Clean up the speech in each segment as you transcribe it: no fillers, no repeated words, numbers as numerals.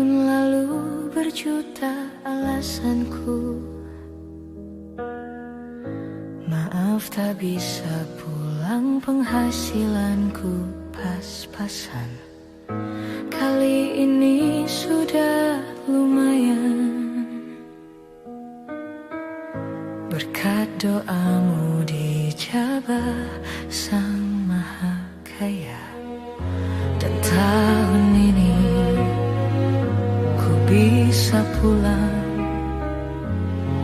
tahun lalu berjuta alasanku. Maaf tak bisa pulang, penghasilanku pas-pasan. Kali ini sudah lumayan. Berkat doamu dijabah Sang Maha Kaya. Dan tahun ini ku bisa pulang.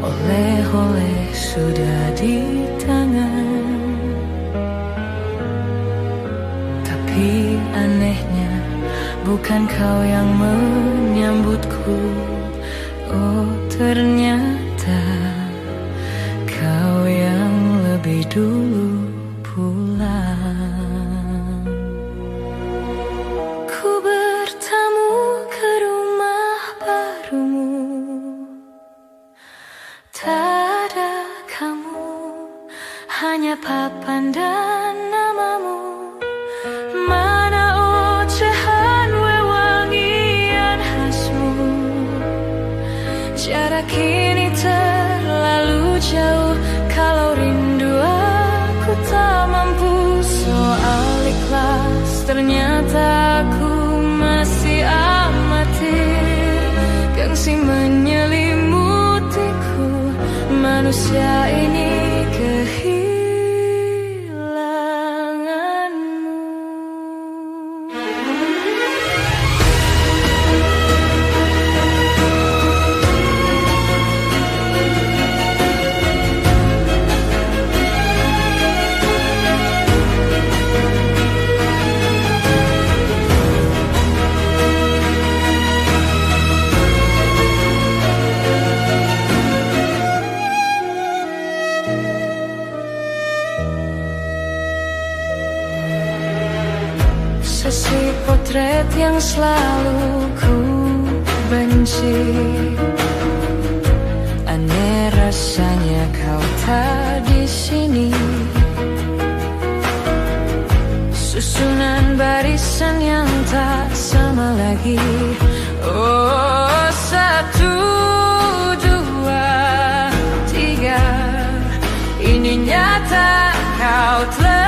Oleh-oleh sudah di tangan. Tapi anehnya bukan kau yang menyambutku. Oh ternyata kau yang lebih dulu pulang. Ku bertamu ke rumah barumu. Tak ada kamu, hanya papan dan namamu. Mana ocehan wewangian khasmu. Jarak ini terlalu jauh. Kalau rindu aku tak mampu. Soal ikhlas ternyata aku masih amatir. Gengsi menyelimutiku. Manusia ini sesi potret yang selalu ku benci. Aneh rasanya kau tak di sini. Susunan barisan yang tak sama lagi. Oh satu, dua, tiga. Ini nyata kau telah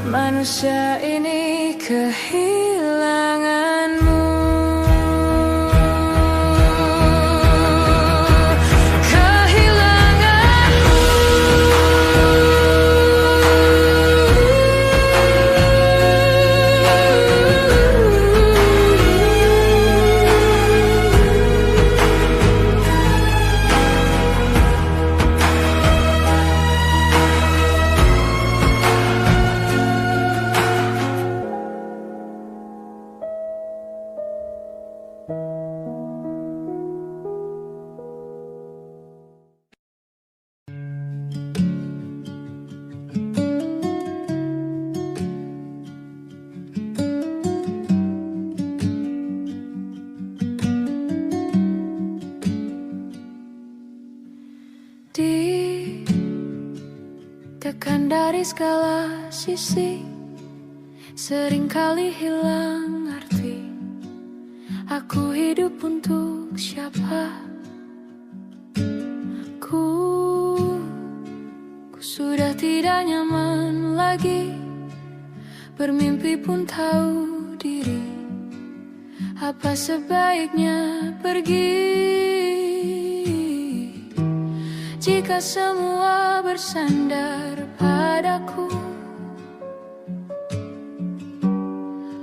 manusia ini kehilanganmu. Ditekan dari segala sisi, seringkali hilang arti. Aku hidup untuk siapa? Ku sudah tidak nyaman lagi. Bermimpi pun tahu diri. Apa sebaiknya pergi? jika semua bersandar padaku,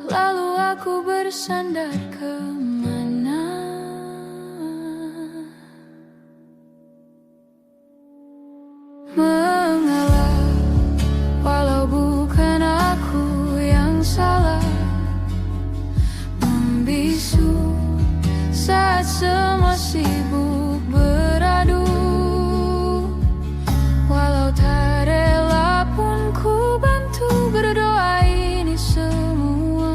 lalu aku bersandar kemana? Mengalah, walau bukan aku yang salah, membisu saat semua sibuk beradu. Walau tak rela pun ku bantu berdoa ini semua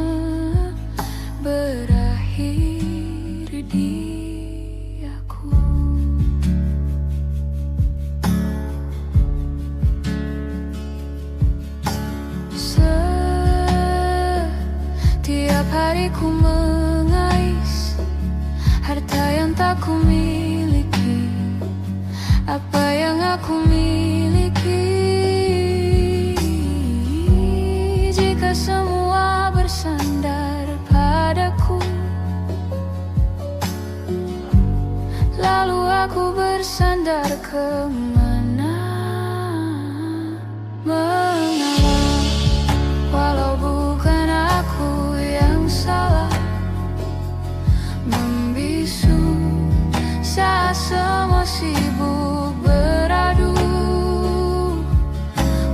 berakhir di aku. Setiap hari ku mengais harta yang tak ku miliki, apa yang aku miliki. Jika semua bersandar padaku, lalu aku bersandar kemana? Mengalah, walau bukan aku yang salah, membisu saat semua sibuk beradu.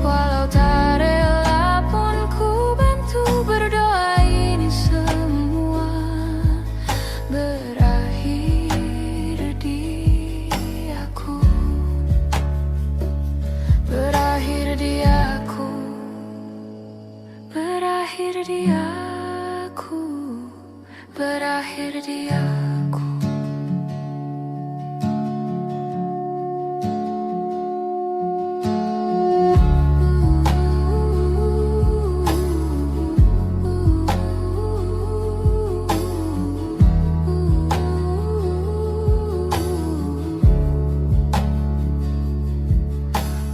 Walau tak rela pun ku bantu berdoa ini semua berakhir di aku, berakhir di aku, berakhir di aku, berakhir di aku.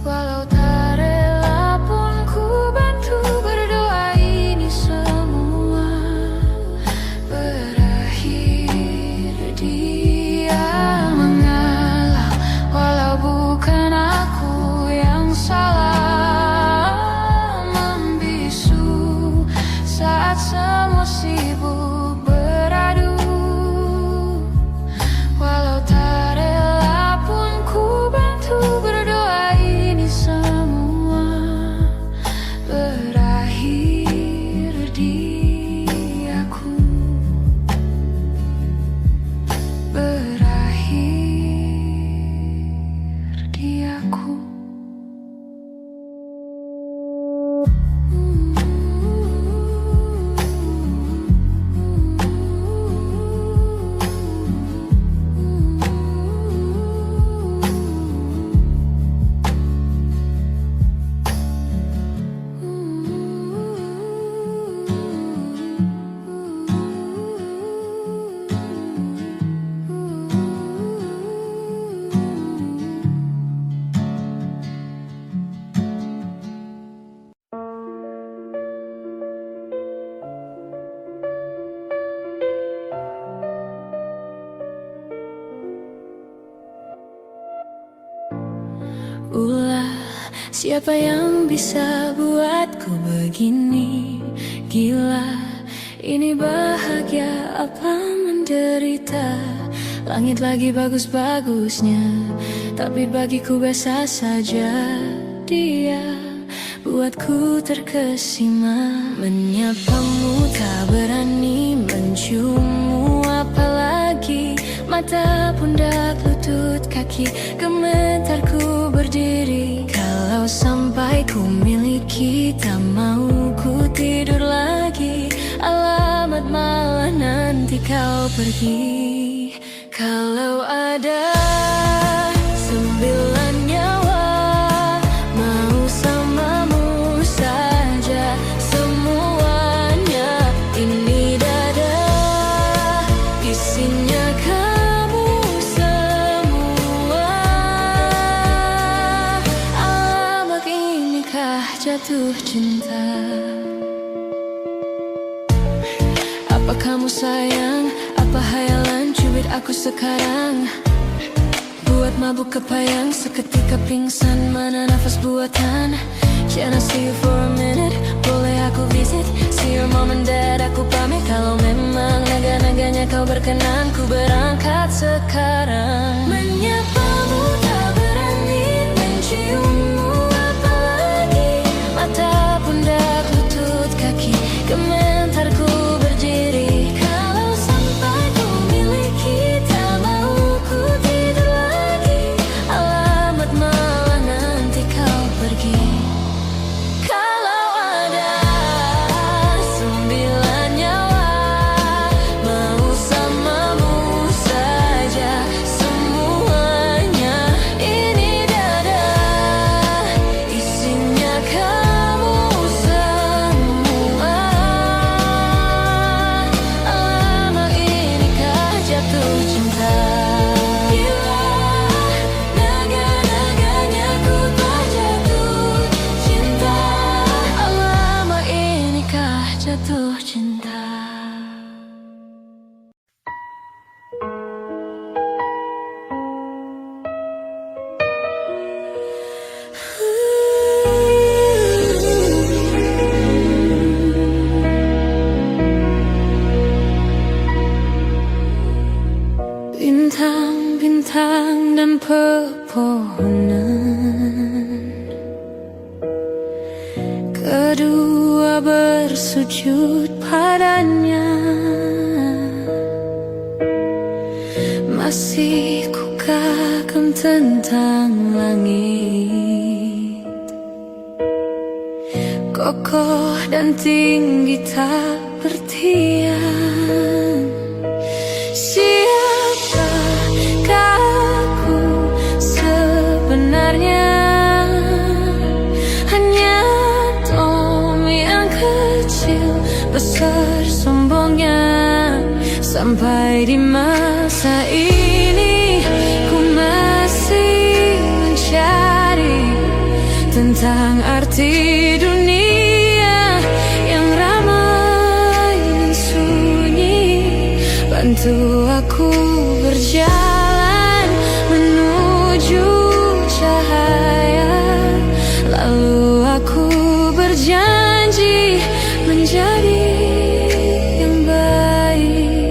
Walau tak rela pun ku bantu berdoa ini semua berakhir dia. Mengalah, walau bukan aku yang salah, membisu saat semua sibuk beradu. Walau tak rela pun ku bantu berdoa ini semua berakhir di aku, berakhir di aku. Ulah, siapa yang bisa buatku begini? Gila, ini bahagia apa menderita? Langit lagi bagus-bagusnya, tapi bagiku biasa saja. Dia buatku terkesima, menyapamu tak berani, menciummu apalagi. Mata, pundak, lutut, kaki, gemetarku berdiri. Kalau sampai ku miliki, tak mau ku tidur lagi. Alamat malah nanti kau pergi. Kalau ada 9 nyawa, mau samamu saja semuanya. Ini dada, isinya kamu semua. Alamak, inikah jatuh cinta? Apa kamu sayang? Apa hayalan cubit aku sekarang? Buat Saat mabuk kepayang, seketika pingsan, mana nafas buatan. Can I see you for a minute? Boleh aku visit? See your mom and dad, aku pamit. Kalau memang naga-naganya kau berkenan, ku berangkat sekarang. Menyapamu tak berani, menciummu apalagi. Mata, pundak, lutut, kaki, komentarku berdiri. Kalau sampai ku miliki, tak mau ku tidur lagi. Alamat malah nanti kau pergi. Kalau ada 9 nyawa, mau samamu saja semuanya. Ini dada, isinya kamu semua. Lama inikah jatuh cinta? Gila, naga-naganya ku tak jatuh cinta. Lama inikah jatuh cinta? Bintang-bintang dan pepohonan, kedua bersujud padanya. Masih ku kagum tentang langit, kokoh dan tinggi tak bertiang. Siapakah aku sebenarnya? Hanya Tom yang kecil, besar sombongnya. Sampai di masa ini ku masih mencari tentang arti dunia yang ramai dan sunyi. Bantu aku berjalan menuju cahaya, lalu aku berjanji menjadi yang baik.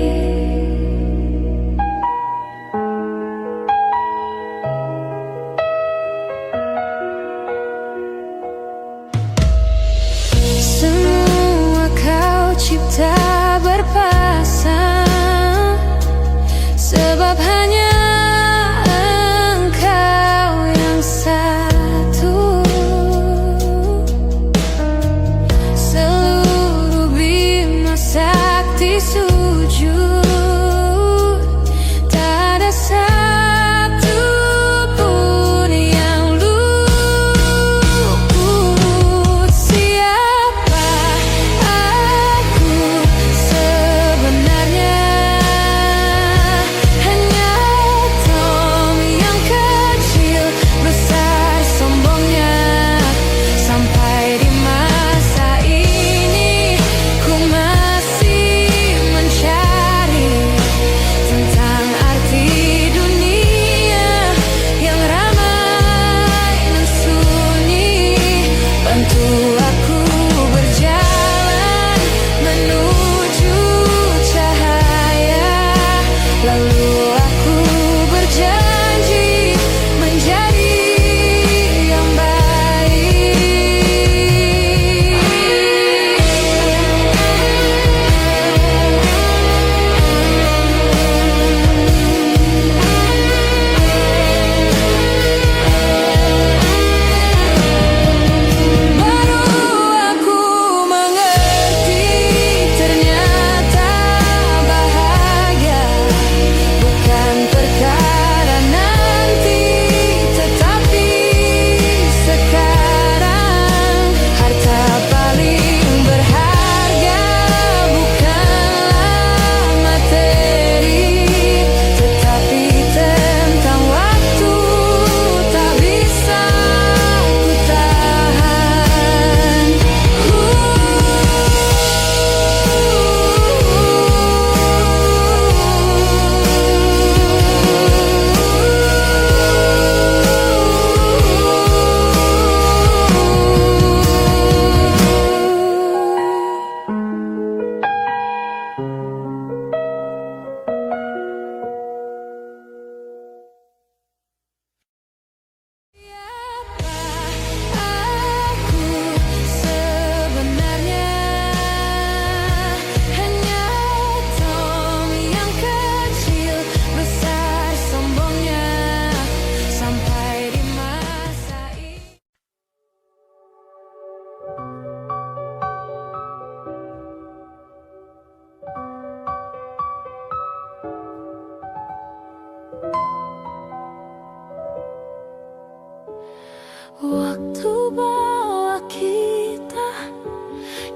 Waktu bawa kita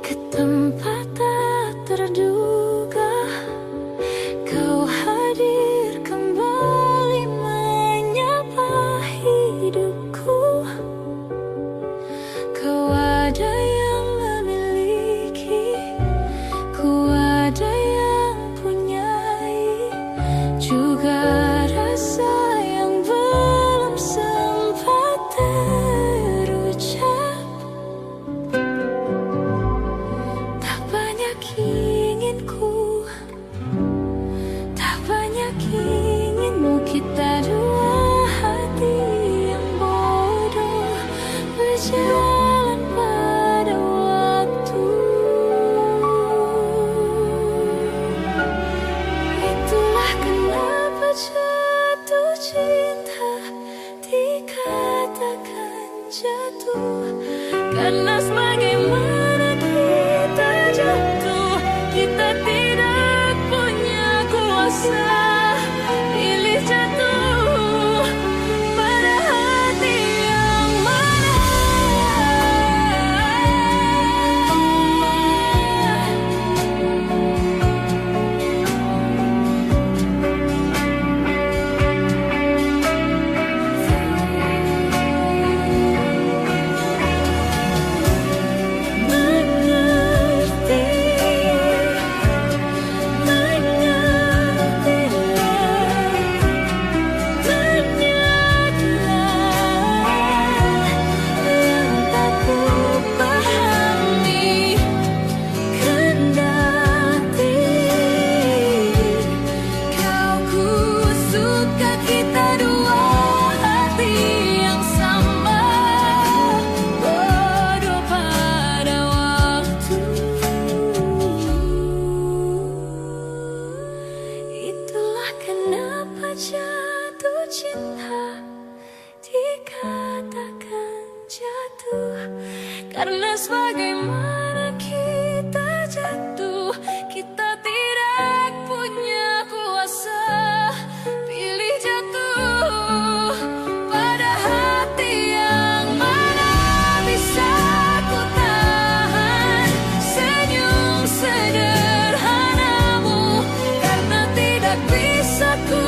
ke tempat tak terduga, kau hadir kembali menyapa hidupku. Kau ada yang memiliki, ku ada yang punyai, juga rasa yang belum sempat terucap. Tak banyak inginku, tak banyak inginmu, kita dua hati yang bodoh berjalan pada waktu. Itulah kenapa jatuh cinta dikatakan jatuh, karena sebagaimana kita jatuh, kita tidak punya kuasa pilih jatuh pada hati yang mana. Jatuh cinta dikatakan jatuh, karena sebagaimana kita jatuh, kita tidak punya kuasa pilih jatuh pada hati yang mana. Bisa ku tahan senyum sederhanamu, karena tidak bisa ku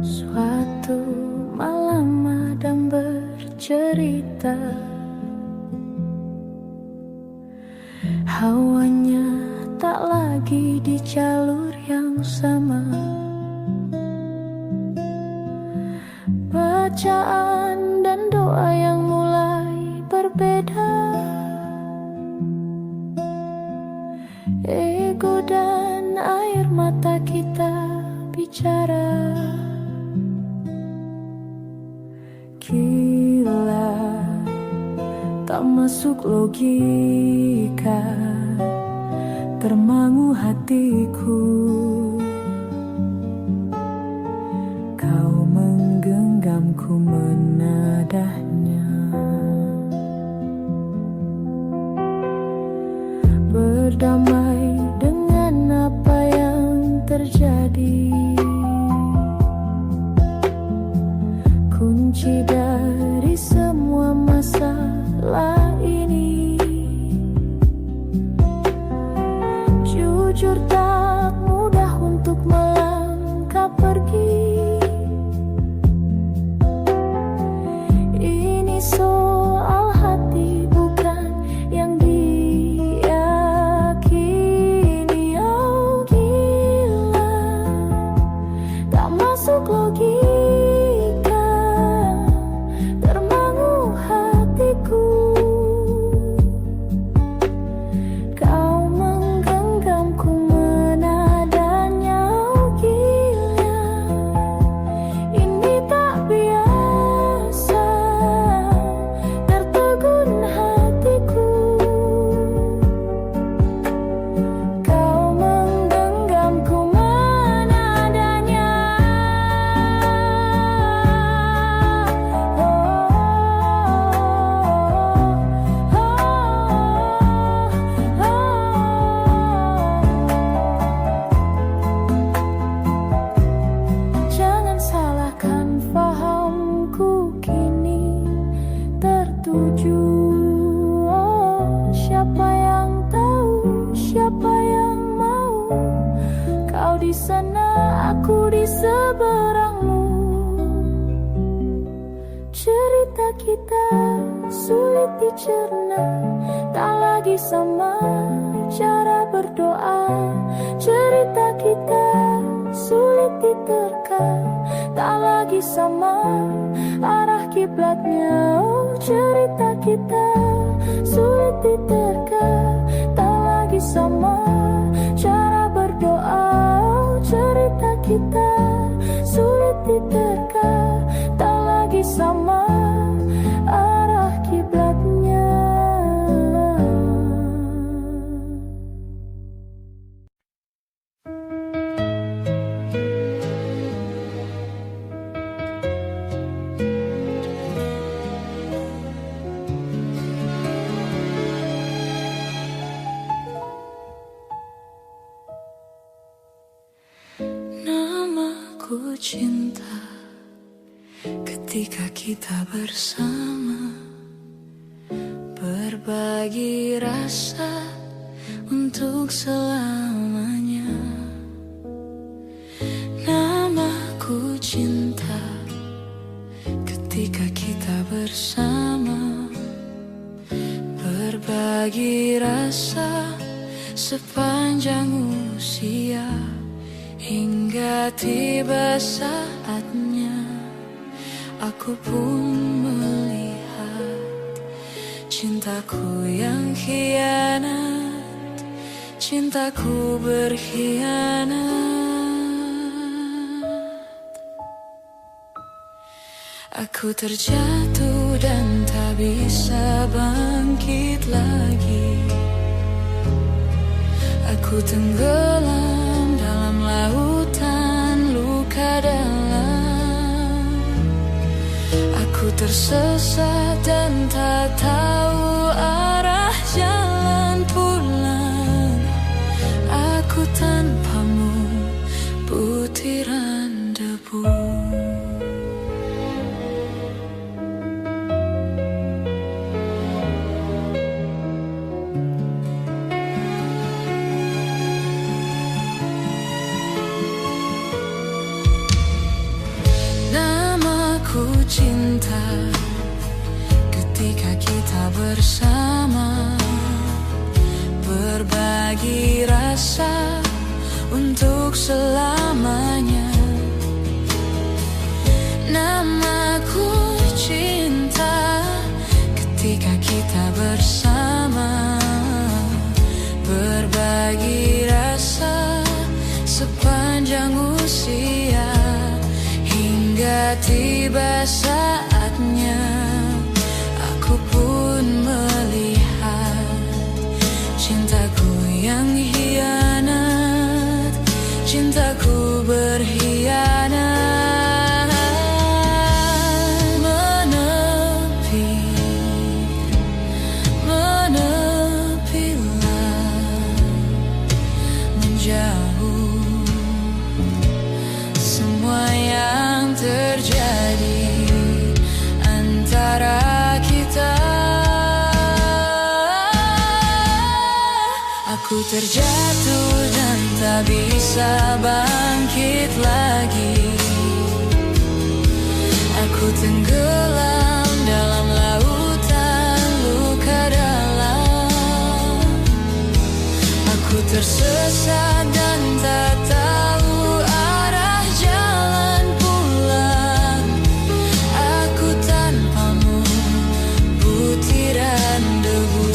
Suatu malam Adam bercerita, hawanya tak lagi di jalur yang sama. Bacaan dan doa yang mulai berbeda, ego dan air mata kita bicara. Gila, tak masuk logika, termangu hatiku. Kau menggenggamku menadahnya, berdamai dengan apa yang terjadi. Kunci dari semua masalah ini, jujur tak mudah untuk melangkah pergi. Ini soal hati bukan yang diyakini. Oh gila, tak masuk logika, termangu setuju. Oh, siapa yang tahu, siapa yang mau? Kau di sana, aku di seberangmu. Cerita kita sulit dicerna, tak lagi sama cara berdoa. Cerita kita sulit diterka, tak lagi sama arah kiblatnya. Oh, cerita kita sulit diterka, tak lagi sama cara berdoa. Oh, cerita kita sulit diterka, tak lagi sama arah kiblatnya. Namaku cinta, ketika kita bersama, berbagi rasa untuk selamanya. Namaku cinta, ketika kita bersama, berbagi rasa sepanjang usia, hingga tiba saatnya aku pun melihat cintaku yang khianat, cintaku berkhianat. Aku terjatuh dan tak bisa bangkit lagi. Aku tenggelam dalam lautan luka dalam. Aku tersesat dan tak tahu arah jalan pulang. Aku tanpamu butiran debu. Namaku cinta, ketika kita bersama, berbagi rasa untuk selamanya. Namaku cinta, ketika kita bersama, berbagi rasa sepanjang usia, hingga tiba saatnya aku pun melihat cintaku yang hianat, cintaku berkhianat. Menepilah, menjauh semua yang terjadi antara kita. Aku terjatuh dan tak bisa bangkit lagi. Aku tenggelam dalam lautan luka dalam. Aku tersesat dan tak tahu arah jalan pulang. Aku tanpamu butiran debu.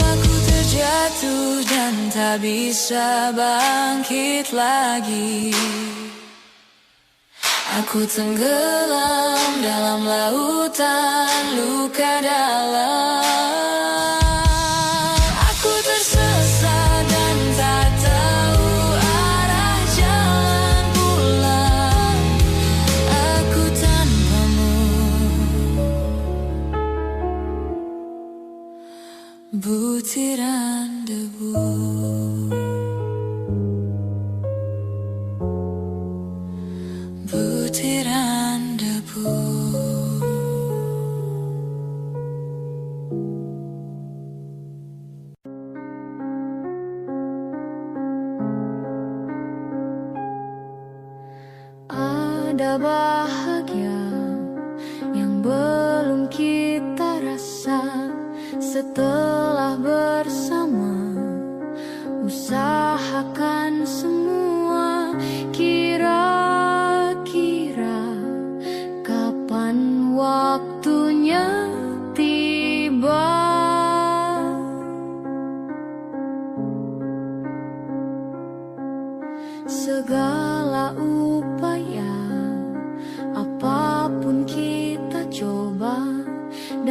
Aku terjatuh dan tak bisa bangkit lagi. Aku tenggelam dalam lautan luka dalam. Aku tersesat dan tak tahu arah jalan pulang. Aku tanpamu butiran debu. Butiran debu.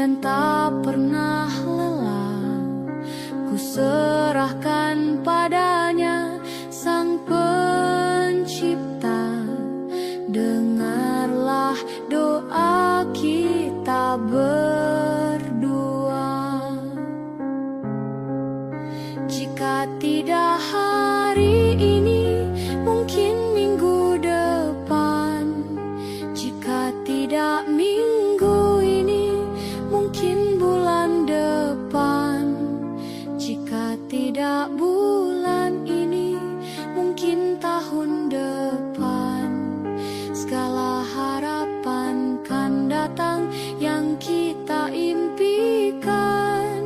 dan tak pernah lelah, ku serahkan padanya Sang Pencipta. Dengarlah doa kita berdua. Jika tidak hari ini, mungkin minggu depan. Jika tidak minggu ini, mungkin bulan depan. Jika tidak bulan ini, mungkin tahun depan. Segala harapan kan datang yang kita impikan.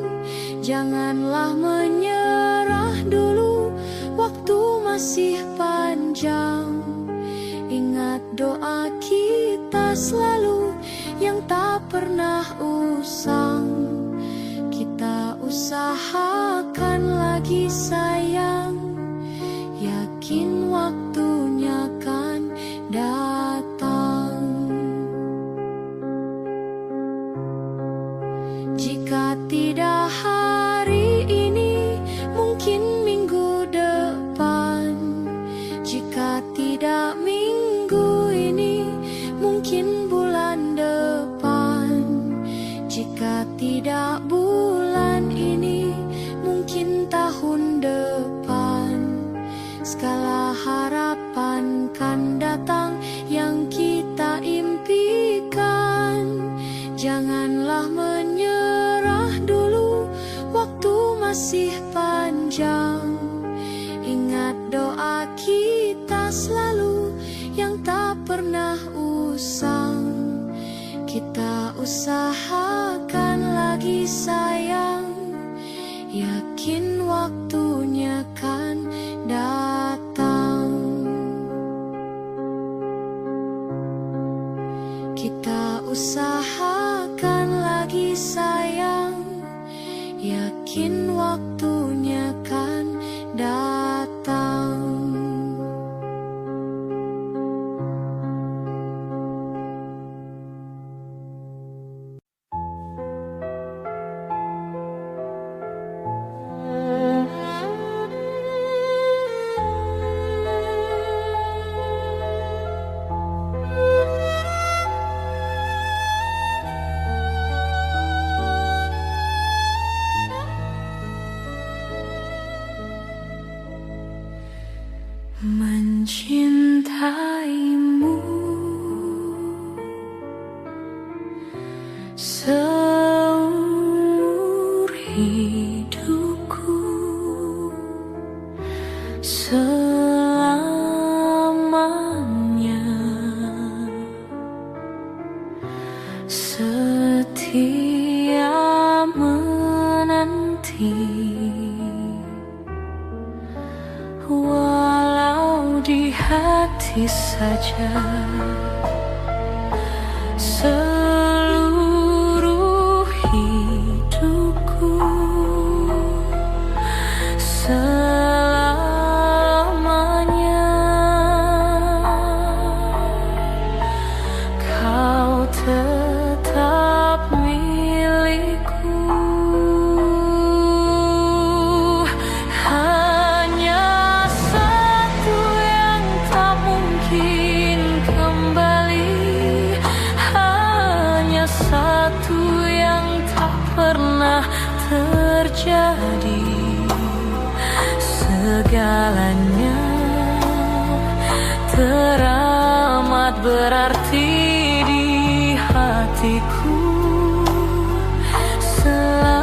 Janganlah menyerah dulu, waktu masih panjang. Ingat doa kita selalu yang tak pernah usang. Kita usahakan lagi sayang, yakin waktunya kan datang. Jika tidak hari ini, mungkin minggu depan. Jika tidak minggu ini, mungkin bulan depan. Jika tidak bulan ini, mungkin tahun depan. Segala harapan kan datang yang kita impikan. Janganlah menyerah dulu, waktu masih panjang. Ingat doa kita selalu yang tak pernah usang. Kita usahakan lagi sayang, yakin waktunya kan datang. Kita usahakan lagi sayang, yakin waktunya kan datang. Mencintaimu seumur hidupku, selamanya setia menanti. Walau di hati saja, seluruh hidupku selamanya kau tetap milikku. Terjadi segalanya teramat berarti di hatiku selamanya.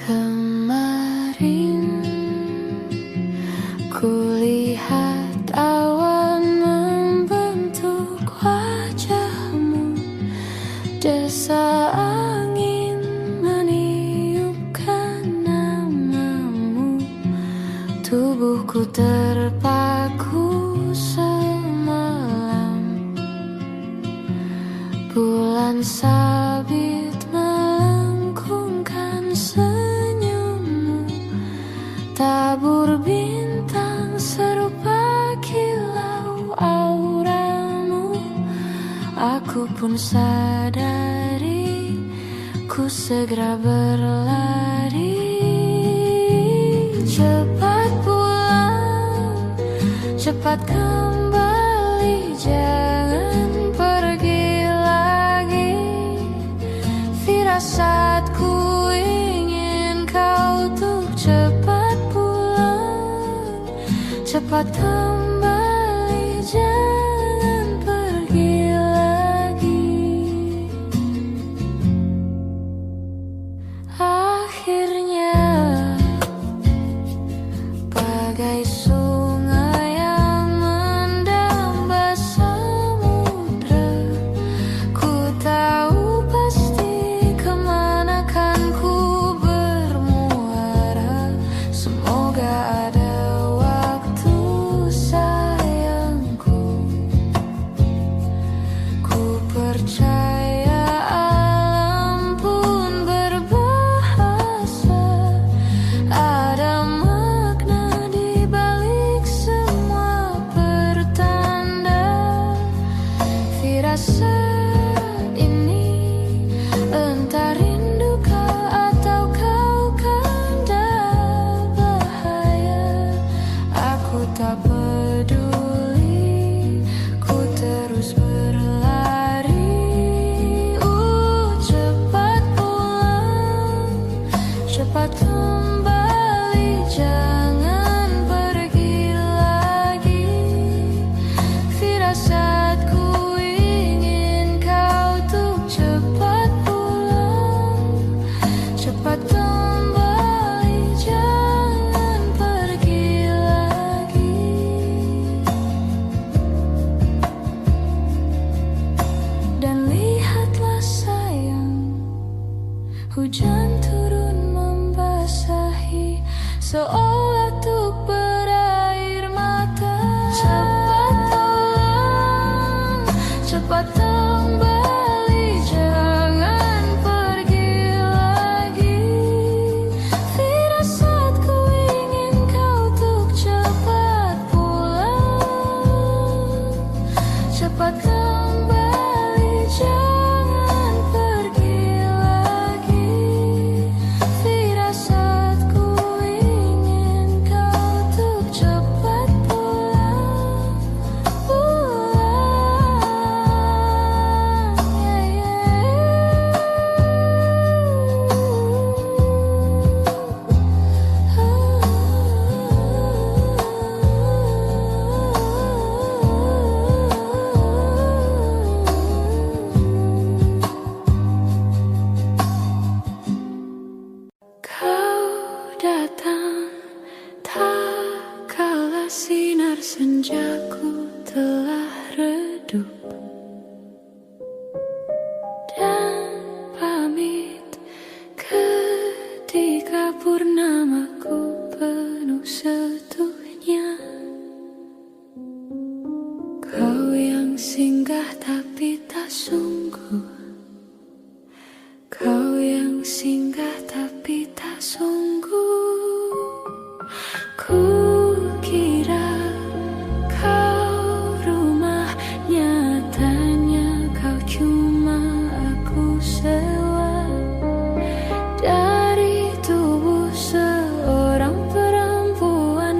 Kemarin kulihat awan membentuk wajahmu, desa angin meniupkan namamu. Tubuhku terpaku semalam, bulan sabit melengkungkan senyummu. Tabur bintang serupa kilau auramu. Aku pun sadari, ku segera berlari. Cepat pulang, cepat kembali, jangan pergi lagi. Firasatku ingin kau tuh cepat pulang, cepat kembali, jangan pergi lagi. Akhirnya bagai sungai yang mendamba samudra, ku tahu pasti kemana kan ku bermuara. Semoga ada waktu sayangku, ku percaya alam pun berbahasa. Ada makna di balik semua pertanda. Firasat ini entah rindu kau atau kau kanda bahaya. Aku tak peduli, ku terus berlari. Cepat pulang, cepat kembali, jangan pergi lagi. Firasatku ingin kau tuh cepat pulang, cepat kembali, jangan pergi lagi. Dan lihatlah sayang, hujan turun membasahi, seolah tuk berair mata. Cepat pulang, cepat kembali, jangan pergi lagi. Firasatku ingin kau tuk cepat pulang, cepat kembali, jangan pergi lagi. Firasatku ingin kau tuh cepat pulang, Kau datang tak kala sinar senjaku telah redup, dan pamit ketika purnamaku penuh setuhnya. Kau yang singgah tapi tak sungguh, kau yang singgah tapi tak sungguh. Ku kira kau rumah, nyatanya kau cuma aku sewa. Dari tubuh seorang perempuan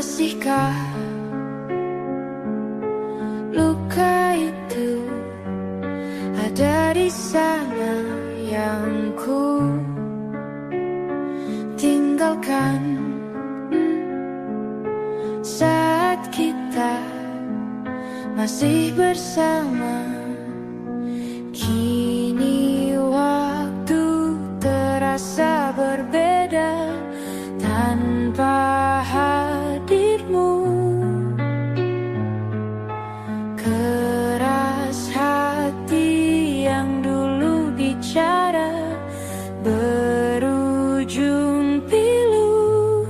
Masihkah luka itu ada di sana yang ku tinggalkan saat kita masih bersama. Kini waktu terasa berbeda tanpa hadirmu. Keras hati yang dulu bicara berujung pilu.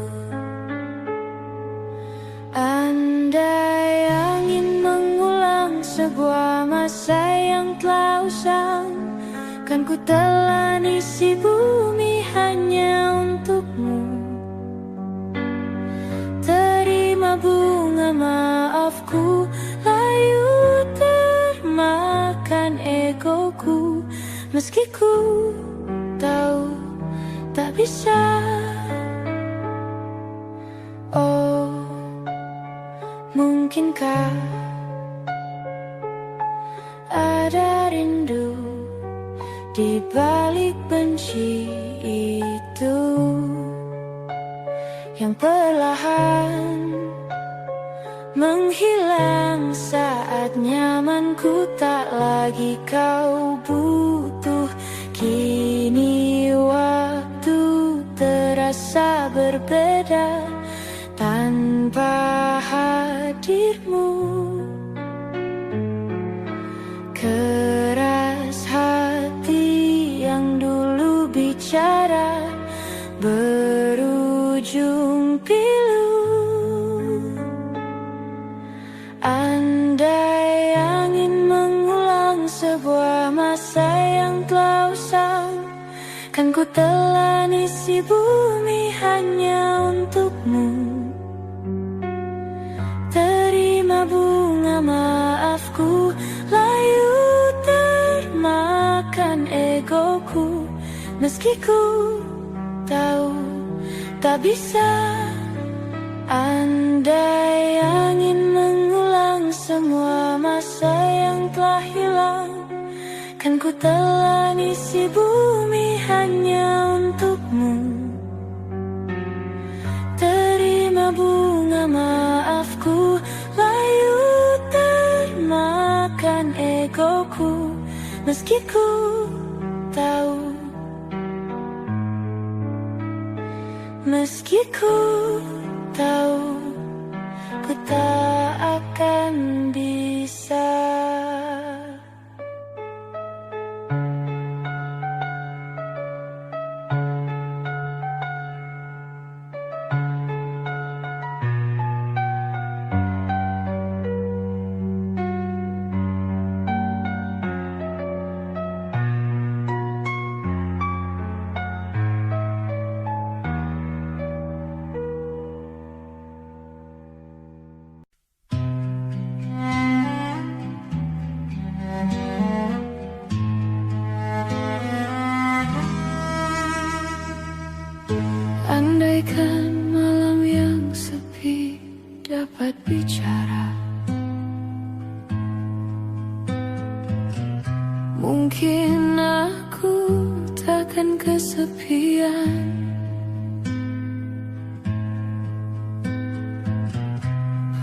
Andai angin mengulang sebuah masa yang telah usang, kan ku telan isi bumi hanya untukmu. Terima bunga maafku, layu termakan egoku. Meski ku tahu tak bisa. Oh, mungkinkah ada rindu di balik benci itu yang perlahan menghilang saat nyamanku tak lagi kau butuh. Kini waktu terasa berbeda tanpa hadirmu. Keras hati yang dulu bicara berujung pilu. Andai angin mengulang sebuah masa yang telah usang, kan ku telan isi bumi hanya untukmu. Terima bunga maafku, layu termakan egoku. Meski ku tahu tak bisa. Andai angin mengulang semua masa yang telah hilang, kan ku telan isi bumi hanya untukmu. Terima bunga maafku, layu termakan egoku. Meski ku tahu, meski ku tahu, ku tak akan bisa. Andaikan malam yang sepi dapat bicara, mungkin aku takkan kesepian.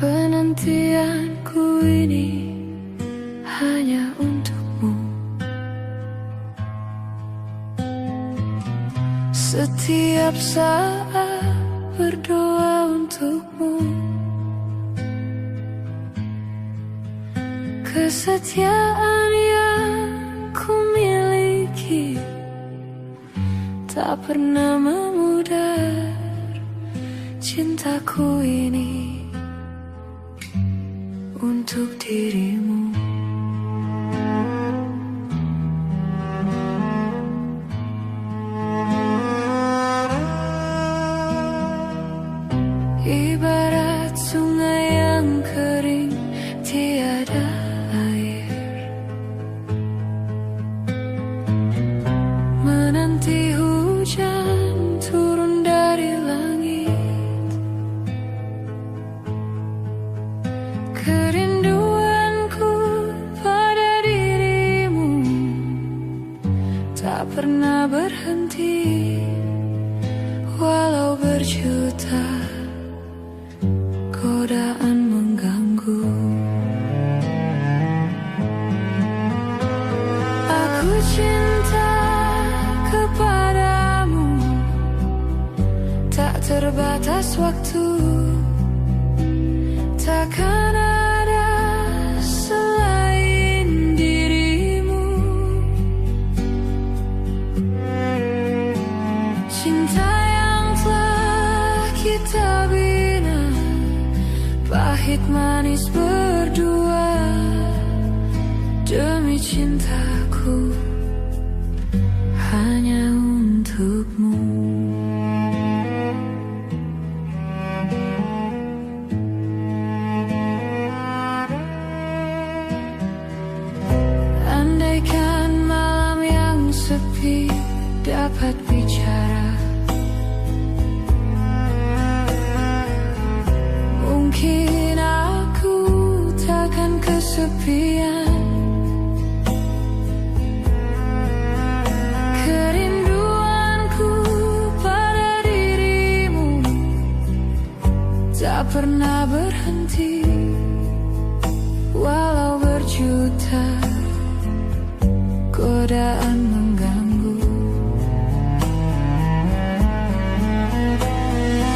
Penantianku ini hanya untukmu. Setiap saat berdoa untukmu. Kesetiaan yang ku miliki tak pernah memudar. Cintaku ini untuk dirimu. Ibarat sungai yang kering tiada air, menanti hujan turun dari langit. terbatas waktu, takkan ada selain dirimu. Cinta yang telah kita bina, pahit manis berdua, demi cintaku hanya untukmu. Andaikan malam yang sepi dapat bicara, mungkin aku takkan kesepian. Kerinduanku pada dirimu tak pernah berhenti, walau berjuta godaan mengganggu.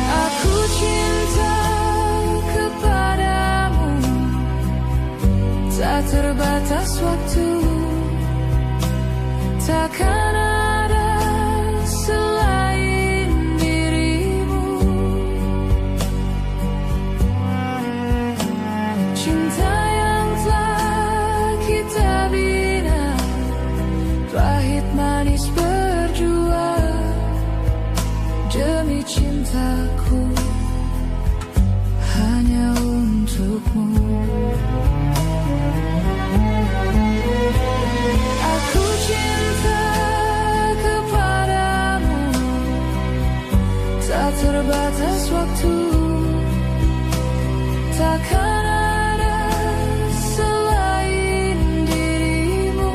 Aku cinta kepadamu, tak terbatas waktu, takkan ada selain dirimu. Cinta yang telah kita bina, pahit manis berdua, demi cintaku hanya untukmu. Aku cinta kepadamu, tak terbatas waktu, takkan ada selain dirimu.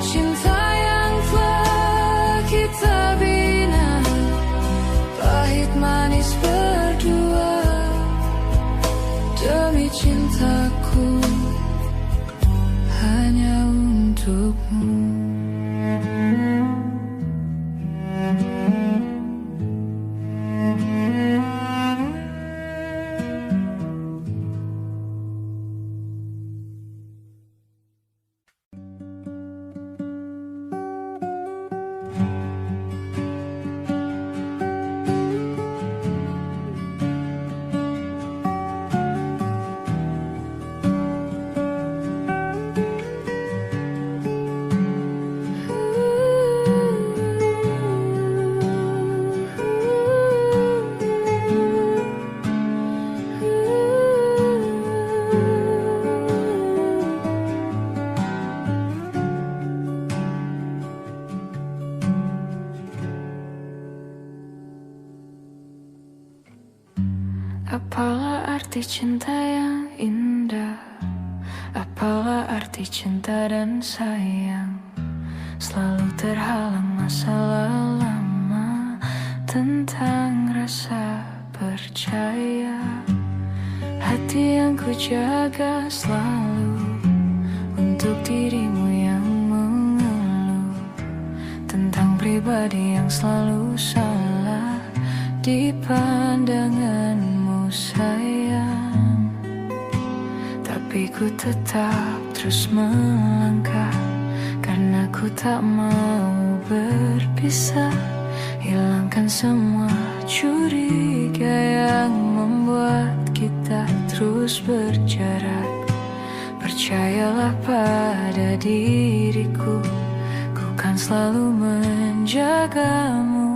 Cinta yang telah kita bina, pahit manis berdua, demi cintaku hanya untukmu. Apalah arti cinta yang indah, apalah arti cinta dan sayang, selalu terhalang masalah lama tentang rasa percaya. Hati yang ku jaga selalu untuk dirimu yang mengeluh tentang pribadi yang selalu salah di pandanganmu sayang. Tapi ku tetap terus melangkah, karena ku tak mau berpisah. Hilangkan semua curiga yang membuat kita terus berjarak. Percayalah pada diriku, ku kan selalu menjagamu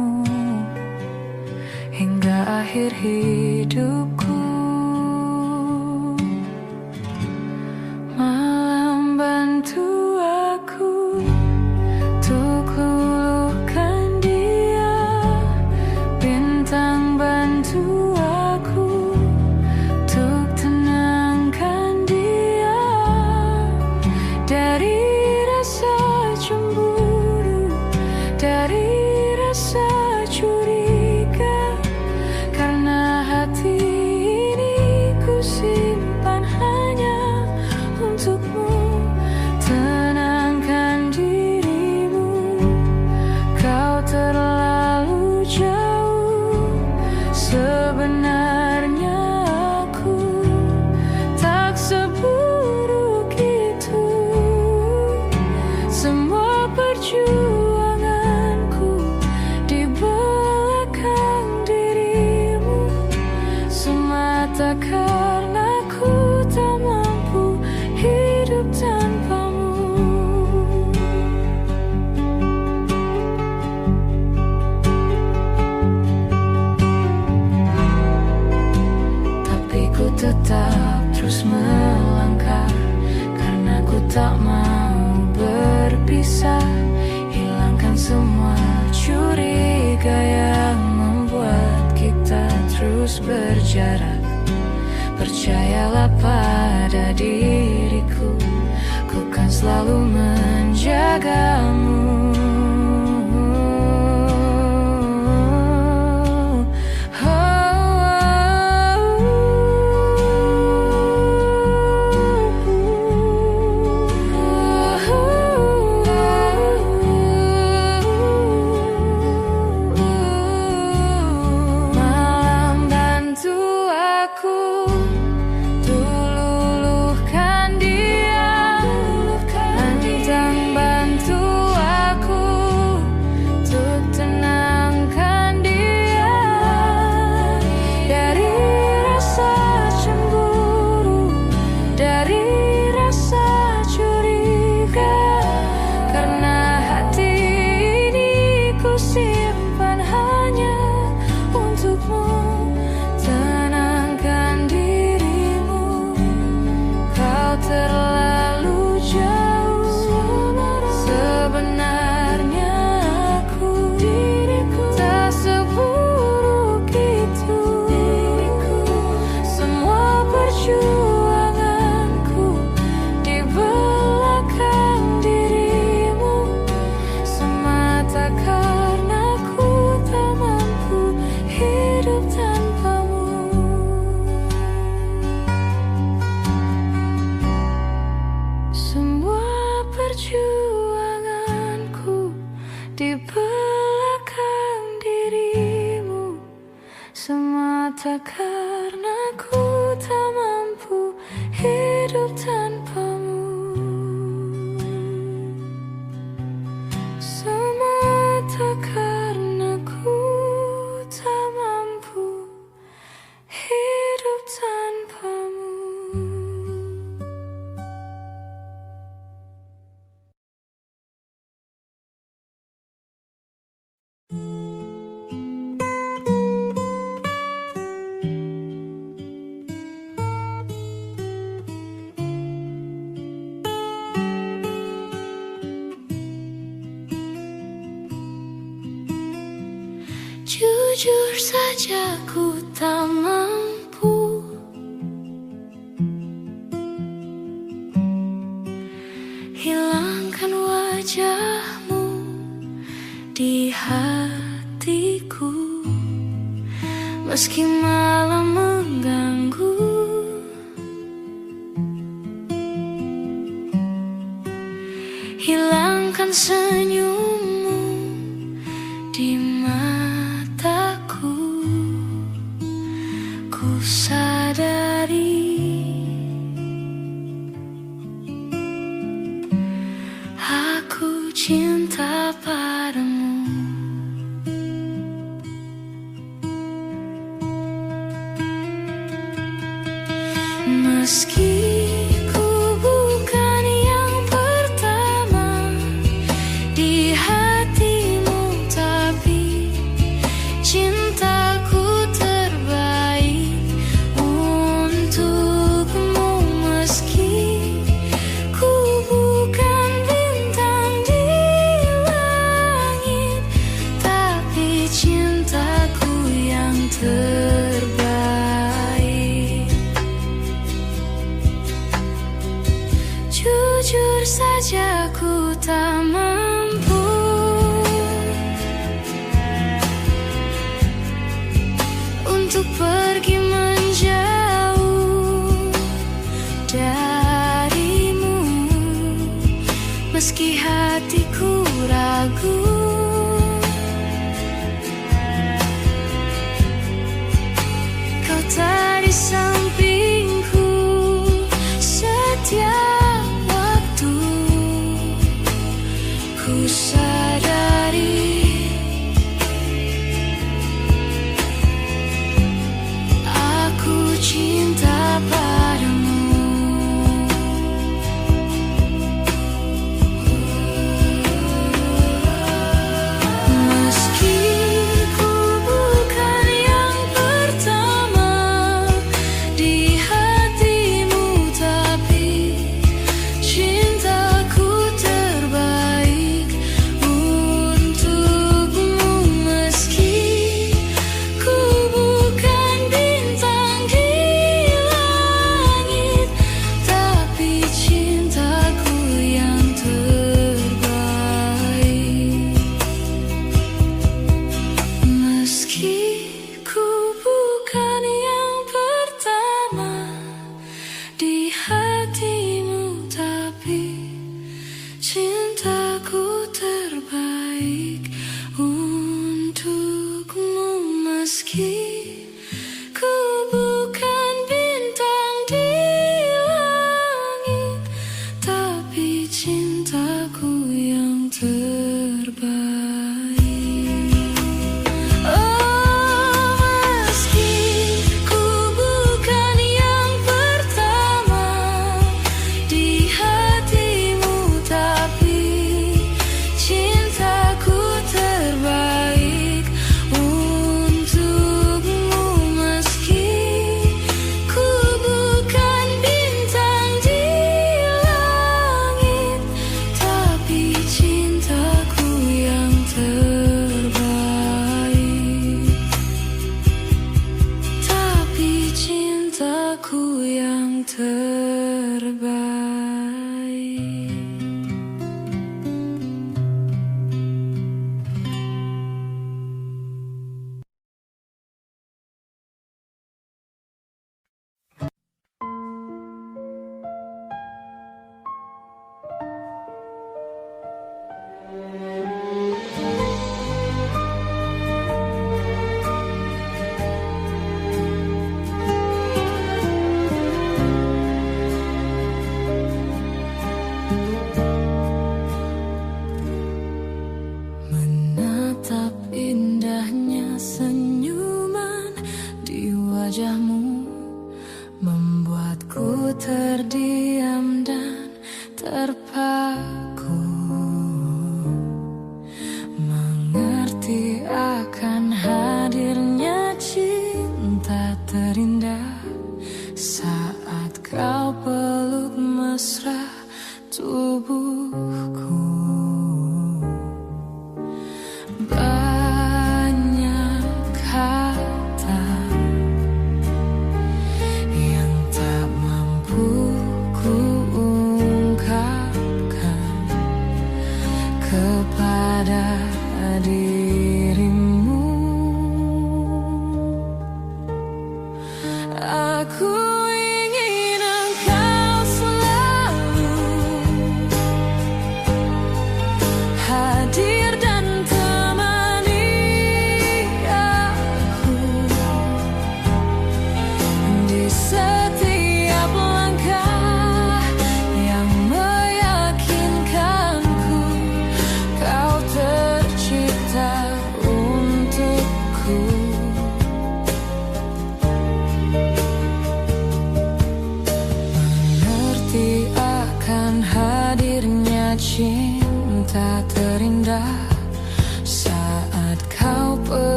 hingga akhir hidupku. Malam bantu aku untuk luluhkan dia, bintang bantu aku untuk tenangkan dia dari rasa cemburu, dari rasa curiga, karena hati harus berjarak. Percayalah pada diriku, ku kan selalu menjagamu. Di belakang dirimu, semata karena ku tak mampu hidup tanpamu. Semata karena ku tak mampu hidup tanpamu. Jujur saja ku tak mampu hilangkan wajahmu di hatiku, meski malam mengganggu. Hilangkan senyummu di mataku, ku sadari aku cinta padamu. Meski ku bukan yang pertama di hatimu, tapi cintaku terbaik untukmu. Meski ku bukan bintang di langit, tapi cintaku yang terbaik. Jujur saja ku tak mampu untuk pergi menjauh darimu, meski hatiku ragu. Kau tak di sampingku setiap waktu, ku sadari aku cinta padamu. Meski ku bukan bintang di langit, tapi cintaku yang terbaik. Oh, meski ku bukan yang pertama di hatimu, tapi cintaku terbaik untukmu.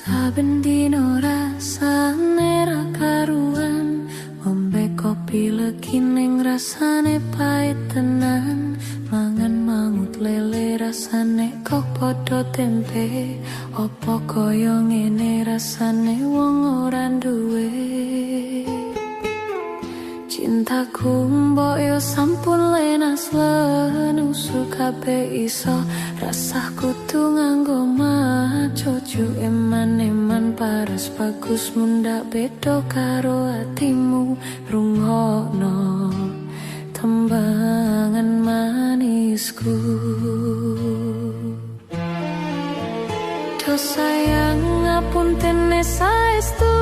Saben dino rasane ra karuan, ngombe kopi legi ning rasane pait tenan. Mangan mangut lele rasane kok padha tempe, opo kaya ngene rasane wong ora duwe. Cintaku mbok yo sampun lenas lenusu kabeh iso, rasah kudu nganggo macoju. Eman-eman paras bagus mundak beda karo atimu. Rungokno tembangan manisku. Do sayang ngapunten saestu,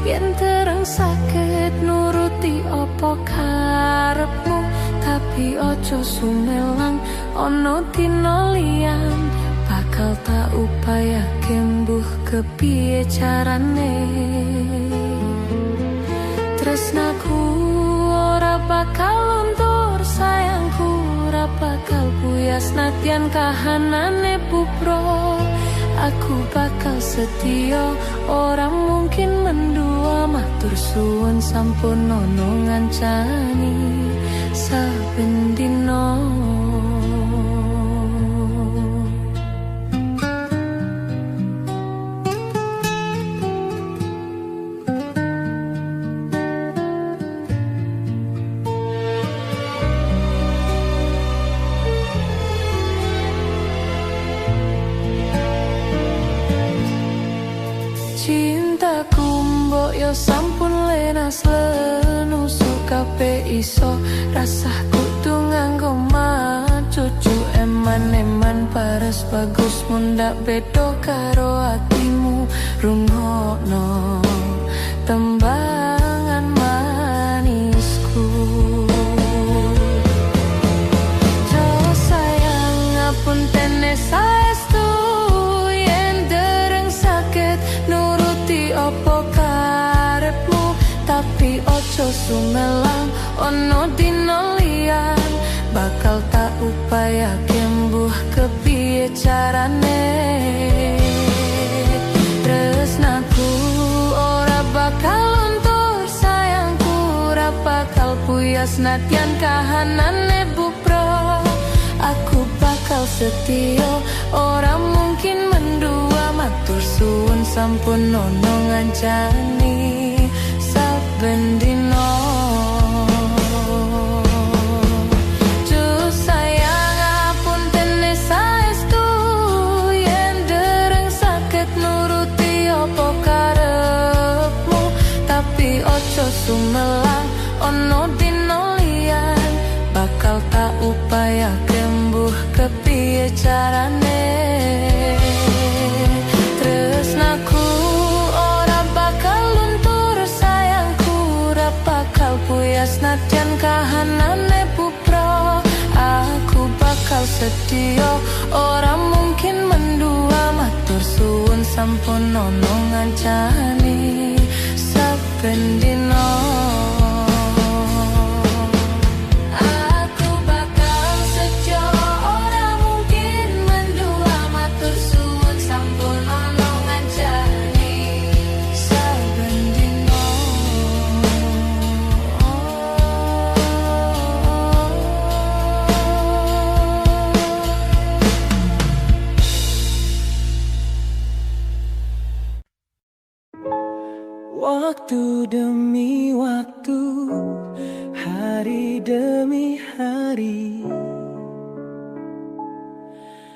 yen terang sakit nuruti opo karepmu. Tapi ojo sumelang ono dino liyan, bakal tak upaya kembuh kepiye carane. Tresnaku ora bakal luntur, sayangku ora bakal buyas nadyan kahanane pupro. Aku bakal setia, ora mungkin mendua. Matur suwun sampun ono ngancani saben dino. Cintaku mbok yo sampun lenas lenusu kabeh iso, rasah kudu nganggo macucu. Eman-eman paras bagus mundak beda karo atimu. Rungokno tembangan manisku. Jo sayang ngapunten saestu, yen dereng sakit nuruti opo karepmu. Tapi ojo sumelang ono dino liyan, bakal tak upaya kembuh kepiye carane. Tresnaku ora bakal luntur, sayangku ora bakal buyas nadyan kahanane bupro. Aku bakal setia, ora mungkin mendua. Matur suwun sampun ono ngancani saben dino. Ojo sumelang ono dino liyan, bakal tak upaya kembuh kepiye carane. Tresnaku ora bakal luntur, sayangku ora bakal buyas nadyan kahanane pupro. Aku bakal setia, ora mungkin mendua. Matur suwun sampun ono ngancani saben dino. Aku bakal setia, ora mungkin mendua. Matur suwun sampun ono ngancani saben dino. Waktu demi waktu, hari demi hari,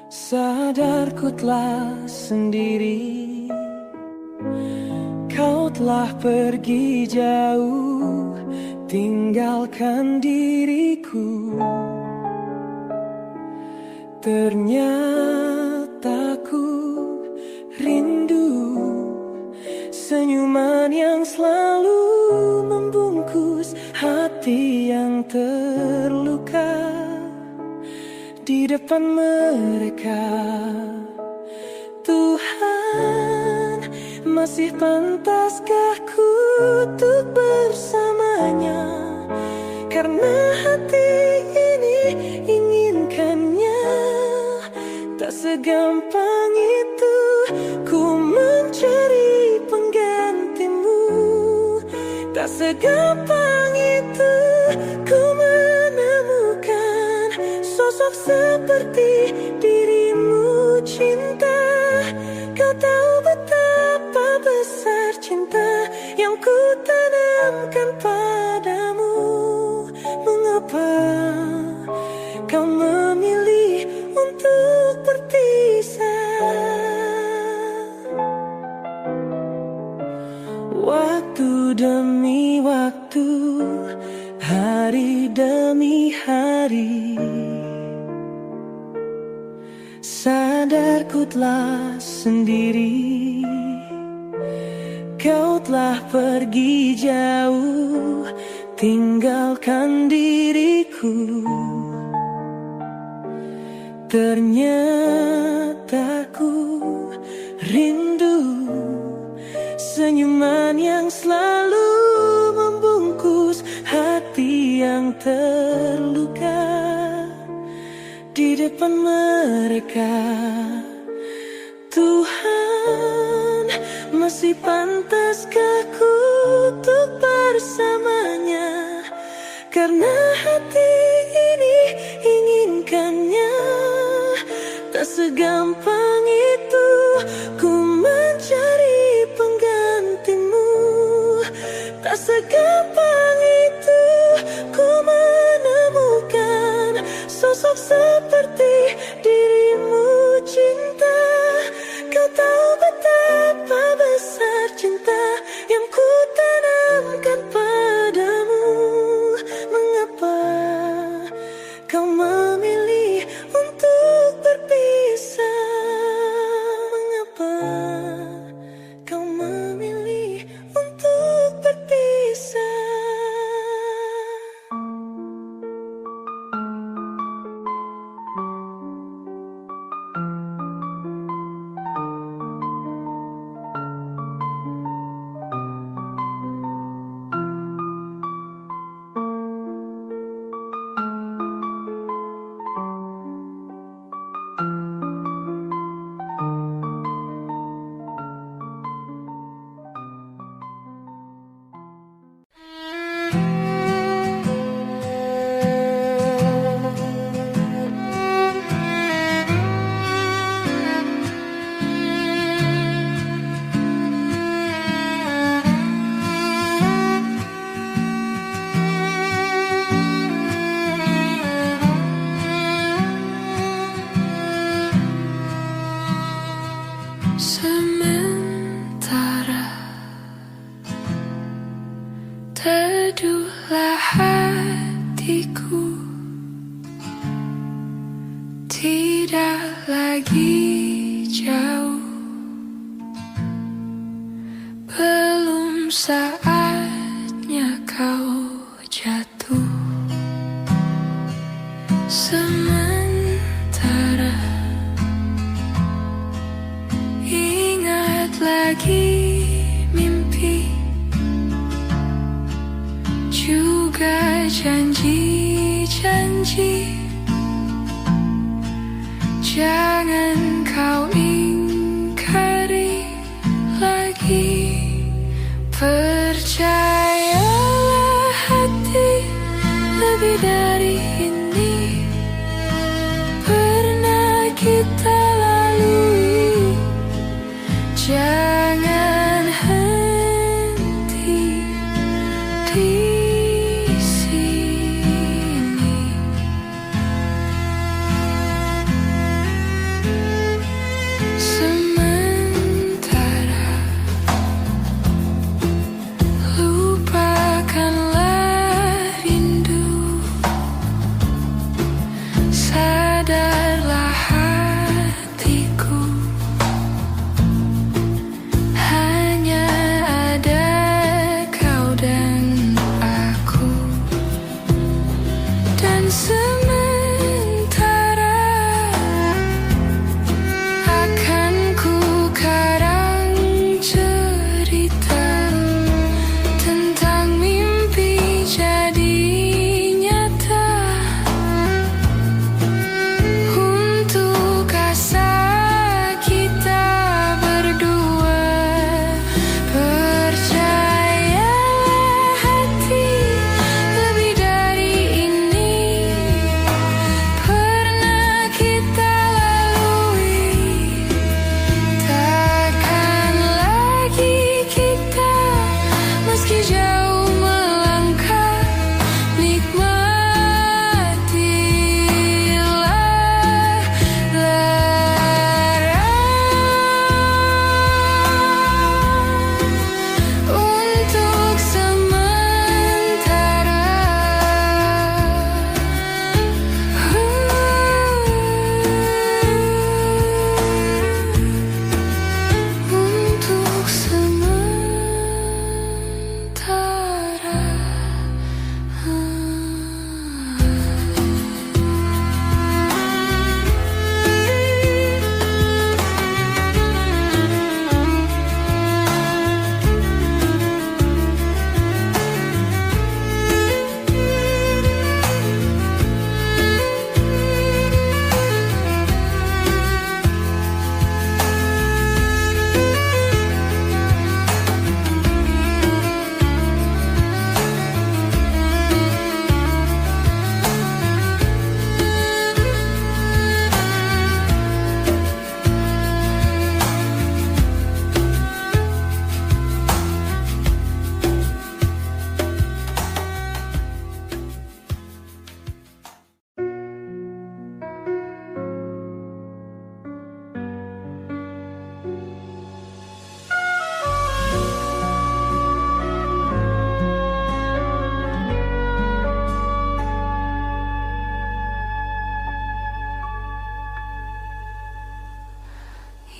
sadarku telah sendiri. Kau telah pergi jauh, tinggalkan diriku. Ternyata ku rindu senyuman yang selalu membungkus hati yang terluka di depan mereka. Tuhan, masih pantaskah ku untuk bersamanya? Karena hati ini inginkannya, tak segampang itu ku mencari penggantimu. Tak segampang itu ku menemukan sosok seperti dirimu, cinta. Kau tahu betapa besar cinta yang ku tanamkan padamu. Mengapa kau memilih untuk berpisah? Waktu demi waktu, hari demi hari, sadar ku telah sendiri. Kau telah pergi jauh, tinggalkan diriku. Ternyata ku rindu senyuman yang selalu membungkus hati yang terluka. Di depan mereka, Tuhan, masih pantaskah ku untuk bersamanya? Karena hati ini inginkannya. Tak segampang itu ku mencari penggantimu. Tak segampang itu ku menemukan sosok seperti dirimu, cinta. Kau tahu betapa besar cinta yang ku tanamkan padamu. Mengapa kau memilih untuk berpisah? Mengapa kau memilih untuk berpisah? Sementara teduhlah hatiku, tidak lagi jauh. Belum saatnya kau jatuh. Sementara ingat lagi mimpi, juga janji-janji. Jangan kau ingkari lagi. Percayalah hati, lebih dari ini pernah kita lalui. Jangan henti di sini. Sementara lupakanlah rindu, sadarlah hatiku,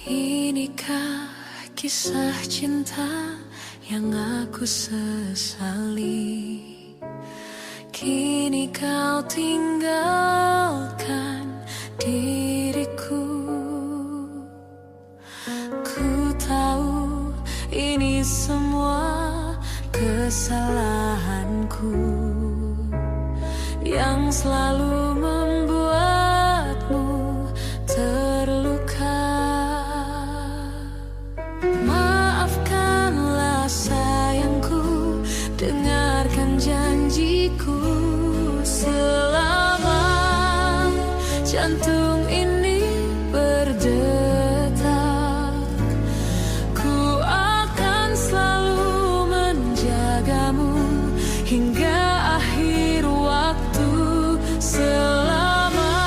Inikah kisah cinta yang aku sesali? Kini kau tinggalkan diriku. Ku tahu ini semua kesalahanku yang selalu membuatmu terluka. Maafkanlah sayangku, dengarkan janjiku. Selama jantung ini berdetak, ku akan selalu menjagamu hingga akhir waktu. Selama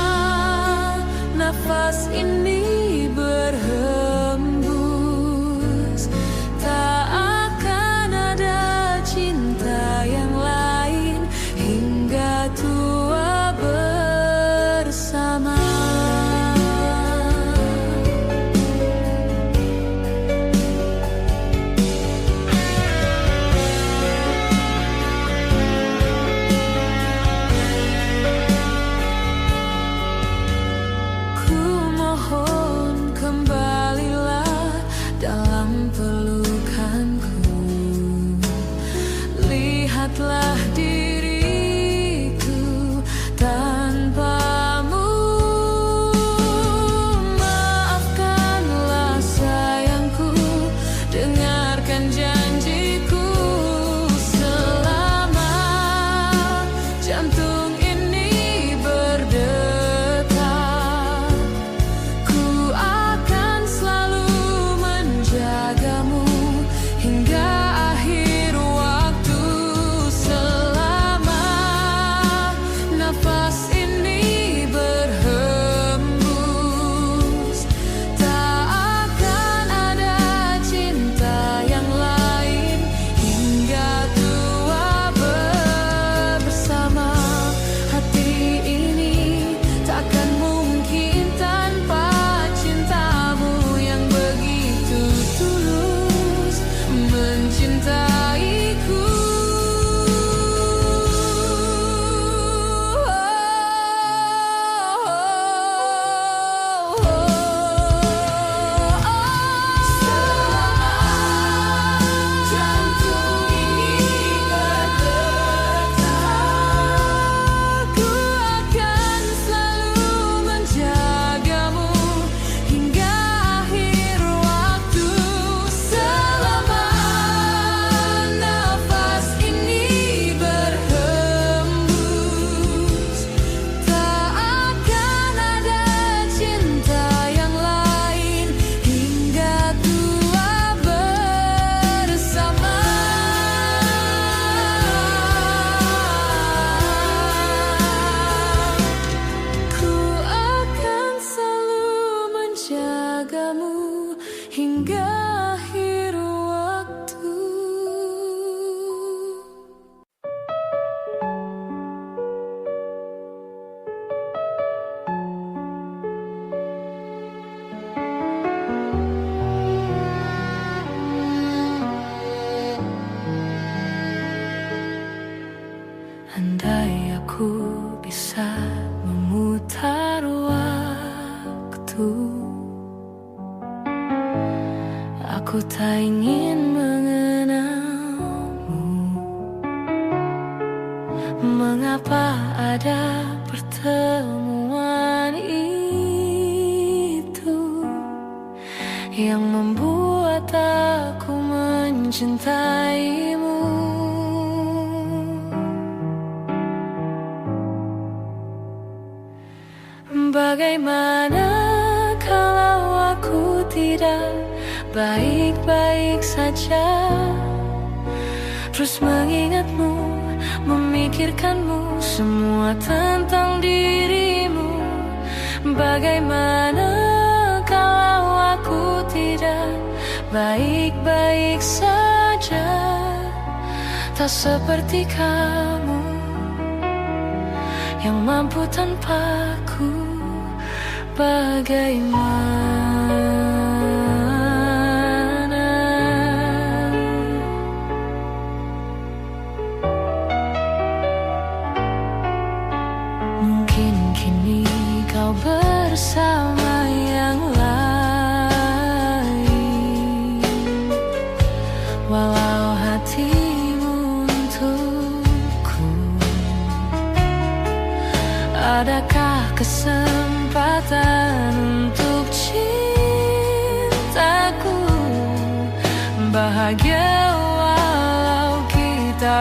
nafas ini berhembus, tak akan ada cinta yang lain hingga tua bersama. Ku mohon kembalilah dalam pelukanku. Lihatlah diriku tanpamu. Maafkanlah sayangku, dengarkan janjiku. Selama jantung ini berdetak, ku akan selalu menjagamu hingga akhir waktu. Selama nafas ini berhembus, tak akan ada cinta yang lain hingga tua bersama. Hati ini takkan mungkin tanpa cintamu yang begitu tulus mencintaiku. Jantung ini berdetak, ku akan selalu menjagamu hingga akhir waktu. Selama nafas ini berhembus, tak akan ada cinta yang lain hingga tua bersama. Ku akan selalu menjagamu hingga akhir waktu. Andai aku bisa memutar waktu, aku tak ingin mengenalmu. Mengapa ada pertemuan itu yang membuat aku mencintaimu? Bagaimana kalau aku tidak baik-baik saja, terus mengingatmu, memikirkanmu, semua tentang dirimu? Bagaimana kalau aku tidak baik-baik saja, tak seperti kamu yang mampu tanpaku? Bagaimana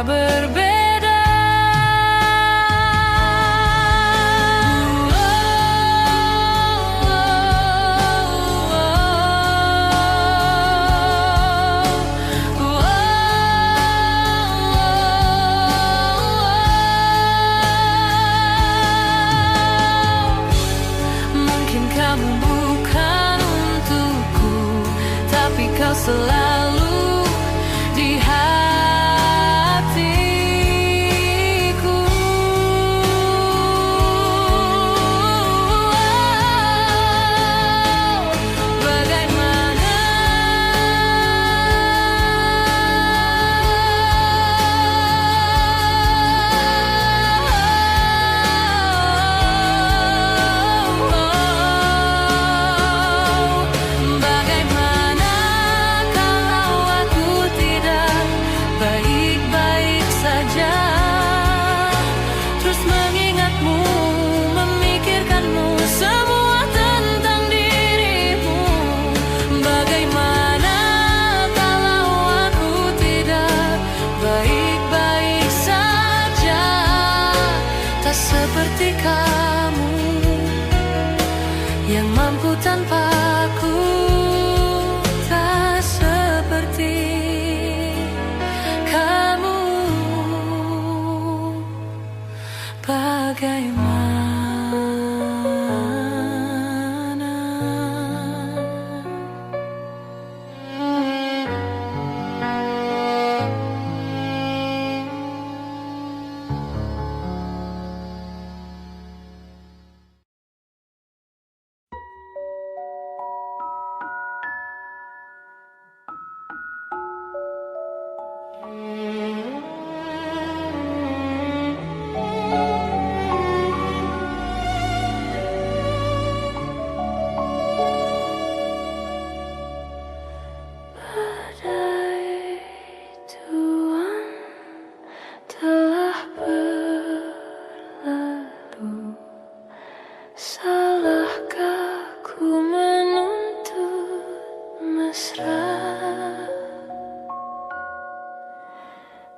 berbeda. Mungkin kamu bukan untukku, tapi kau selalu di hatiku. Bagaimana bagaimana kalau aku tidak baik-baik saja, terus mengingatmu, memikirkanmu, semua tentang dirimu. Bagaimana kalau aku tidak baik-baik saja, tak seperti kamu yang mampu tanpaku, tak seperti kamu. Badai Tuhan telah berlalu, salahkah ku menuntut mesra?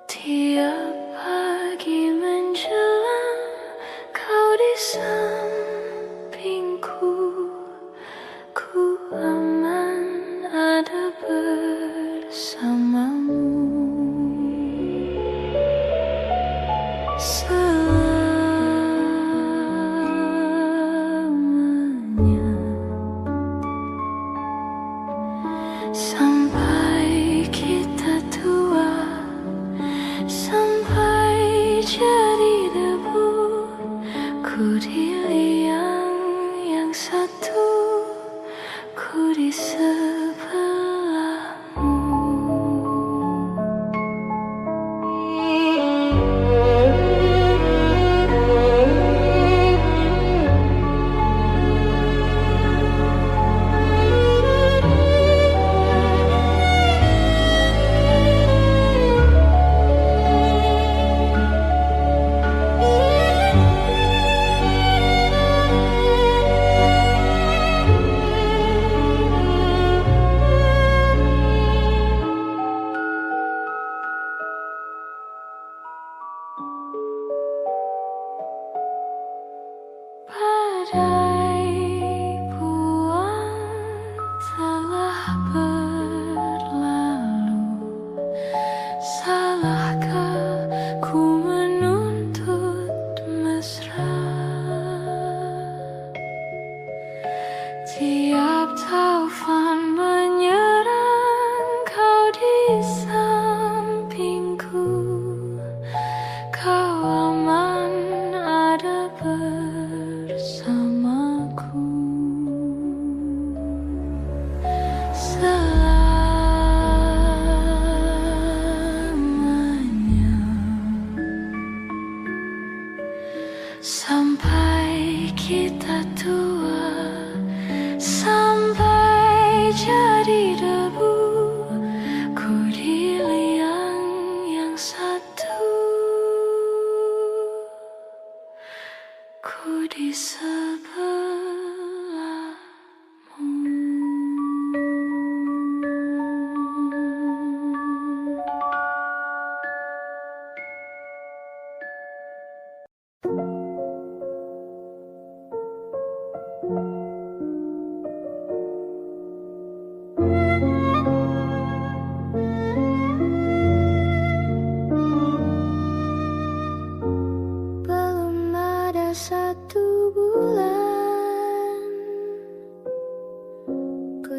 Tiap pagi menjelang kau di sampingku, ku aman ada bersamamu. Selamanya, sampai kita tua, sampai jadi debu, ku di liang yang satu, ku di sebelahmu.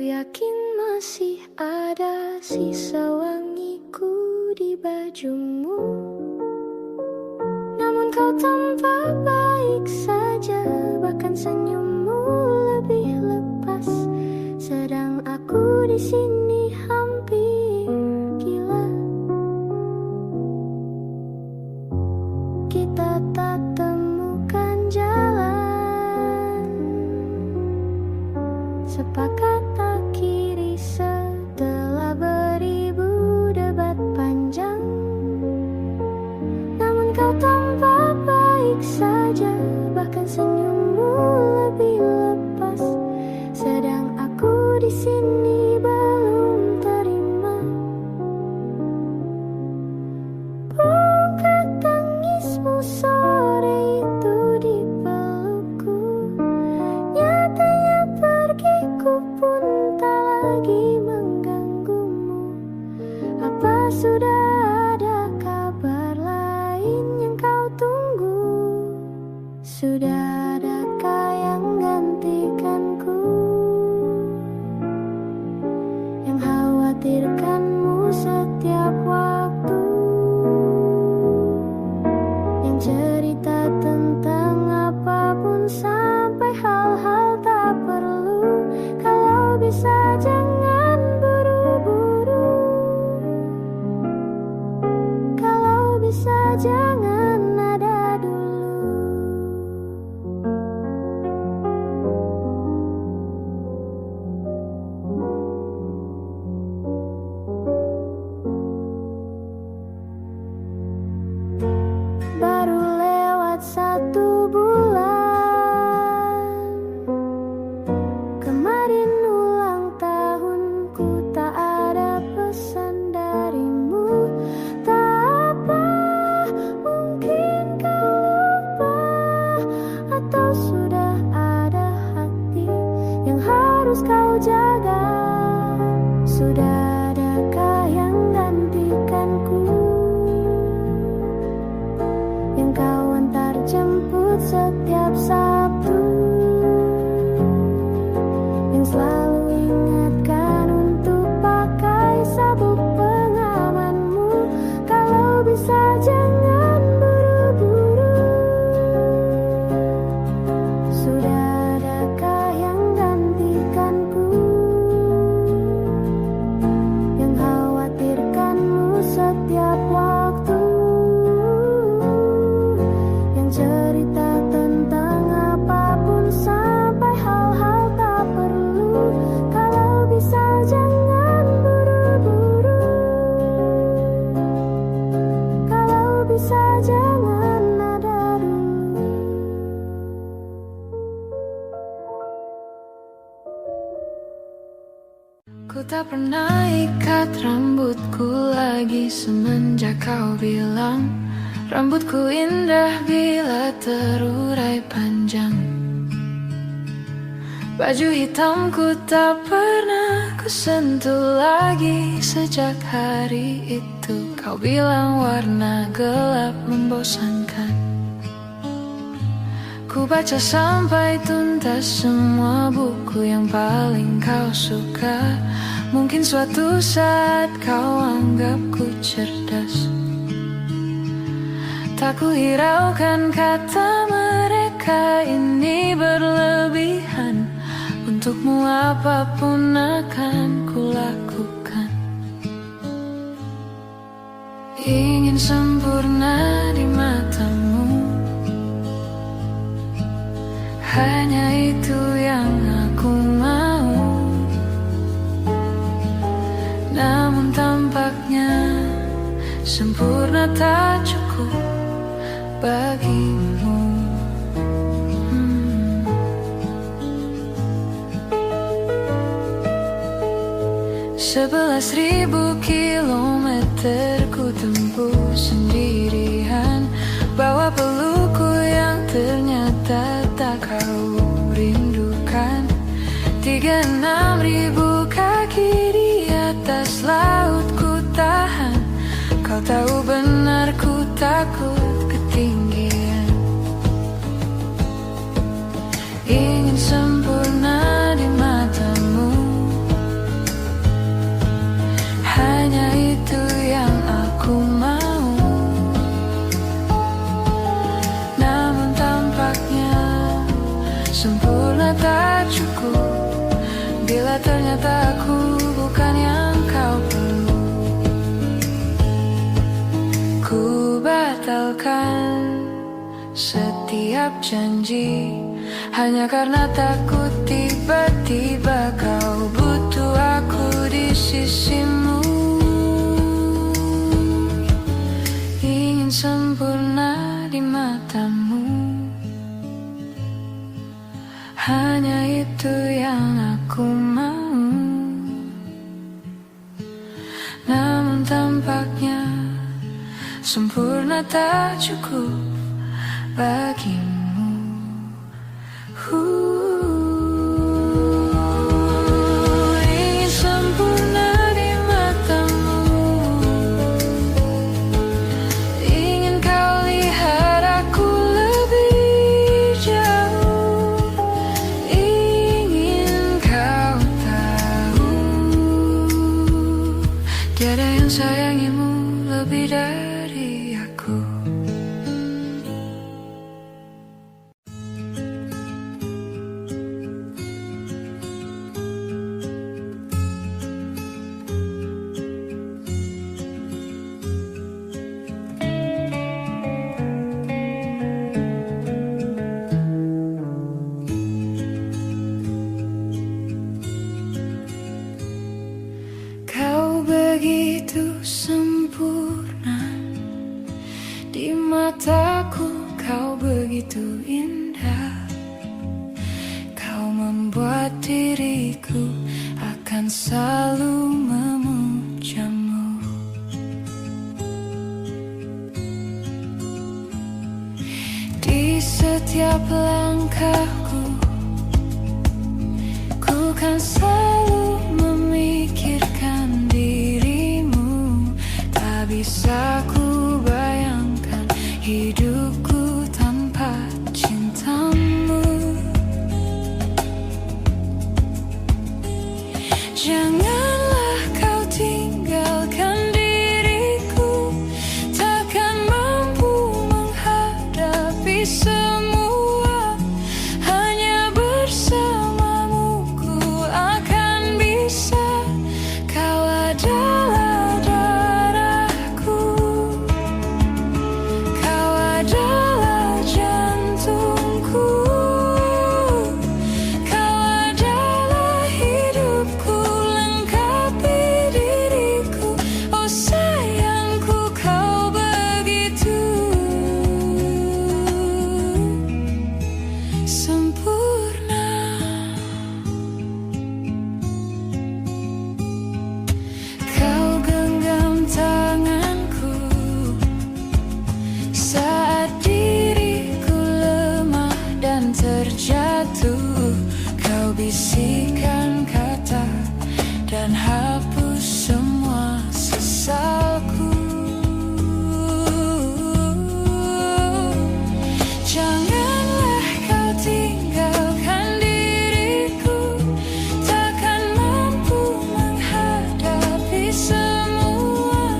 yakin masih ada sisa wangiku di bajumu. Namun kau tampak baik saja, bahkan senyummu lebih lepas. Sedang aku di sini hampir gila. Kita tak temukan jalan, sepakat akhiri setelah beribu debat panjang. Namun kau tampak baik saja, bahkan senyummu lebih lepas. Sedang aku di sini belum terima. Bukan tangismu sore itu di pelukku, nyatanya pergiku pun tak lagi mengganggumu. Apa sudah ada kabar lain yang kau tunggu? Sudah adakah yang gantikanku, yang khawatirkanmu setiap waktu, yang cerita tentang apapun sampai hal-hal tak perlu? Kalau bisa jangan buru-buru, kalau bisa jangan ada dulu. Baru lewat 1 bulan, kemarin ulang tahunku, tak ada pesan darimu. Tak apa, mungkin kau lupa, atau sudah ada hati yang harus kau jaga. Sudah adakah yang gantikanku, yang kau antar jemput setiap Sabtu, yang selalu ingatkan untuk pakai sabuk pengamanmu? Kalau bisa jangan buru-buru, sudah adakah yang gantikanku, yang khawatirkanmu setiap waktu, yang cerita tentang apapun sampai hal-hal tak perlu? Kalau bisa jangan buru-buru, kalau bisa jangan ada dulu. Ku tak pernah ikat rambutku lagi semenjak kau bilang rambutku indah bila terurai panjang. Baju hitamku tak pernah ku sentuh lagi sejak hari itu. Kau bilang warna gelap membosankan. Ku baca sampai tuntas semua buku yang paling kau suka. Mungkin suatu saat kau anggapku cerdas. Tak ku hiraukan kata mereka ini berlebihan. Untukmu apapun akan ku lakukan. Ingin sempurna di matamu, hanya itu yang aku mau. Namun tampaknya sempurna tak cukup bagimu. 11.000 kilometer ku tempuh sendirian, bawa pelukku yang ternyata tak kau rindukan. 36.000 kaki di atas laut ku tahan. Kau tahu benar ku takut ketinggian. Ingin sempurna di matamu, aku bukan yang kau perlu. Ku batalkan setiap janji hanya karena takut tiba-tiba kau butuh aku di sisimu. Ingin sempurna di matamu, hanya itu yang aku mau. Namun tampaknya sempurna tak cukup bagimu. Ingin sempurna di matamu, ingin kau lihat aku lebih jauh, ingin kau tahu tiada yang sayangimu lebih dari aku. Kau begitu sempurna di mataku, kau begitu indah. Kau membuat diriku akan selalu memujamu. Di setiap langkahku, ku kan selalu memikirkan dirimu. Tak bisa ku bayangkan hidupku tanpa cintamu. Janganlah kau tinggalkan diriku, takkan mampu menghadapi semua. Hanya bersamamu ku akan bisa. Kau adalah darahku, kau adalah jantungku, kau adalah hidupku, lengkapi diriku. Oh sayangku, kau begitu sempurna. Kau genggam tanganku saat diriku lemah dan terjatuh. Kau bisikan kata dan hapus semua sesalku. Janganlah kau tinggalkan diriku, takkan mampu menghadapi semua.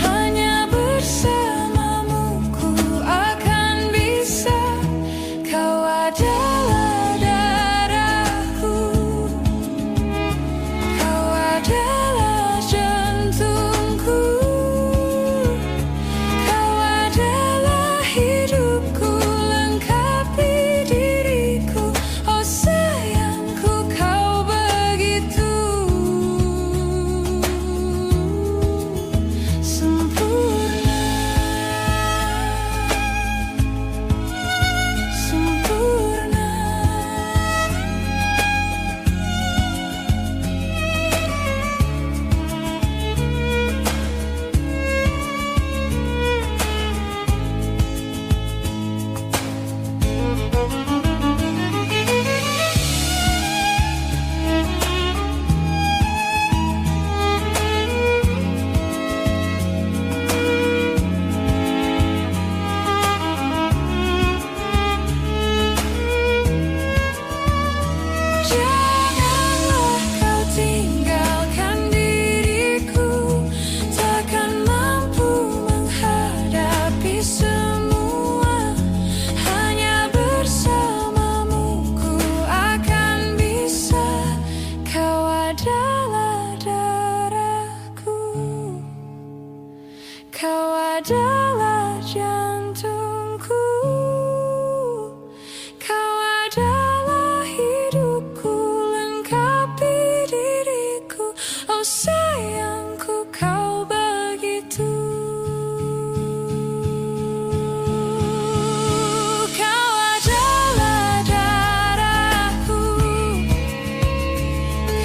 Hanya bersamamu ku akan bisa. Kau adalah darahku, kau adalah adalah jantungku, kau adalah hidupku, lengkapi diriku. Oh sayangku, kau begitu. Kau adalah darahku,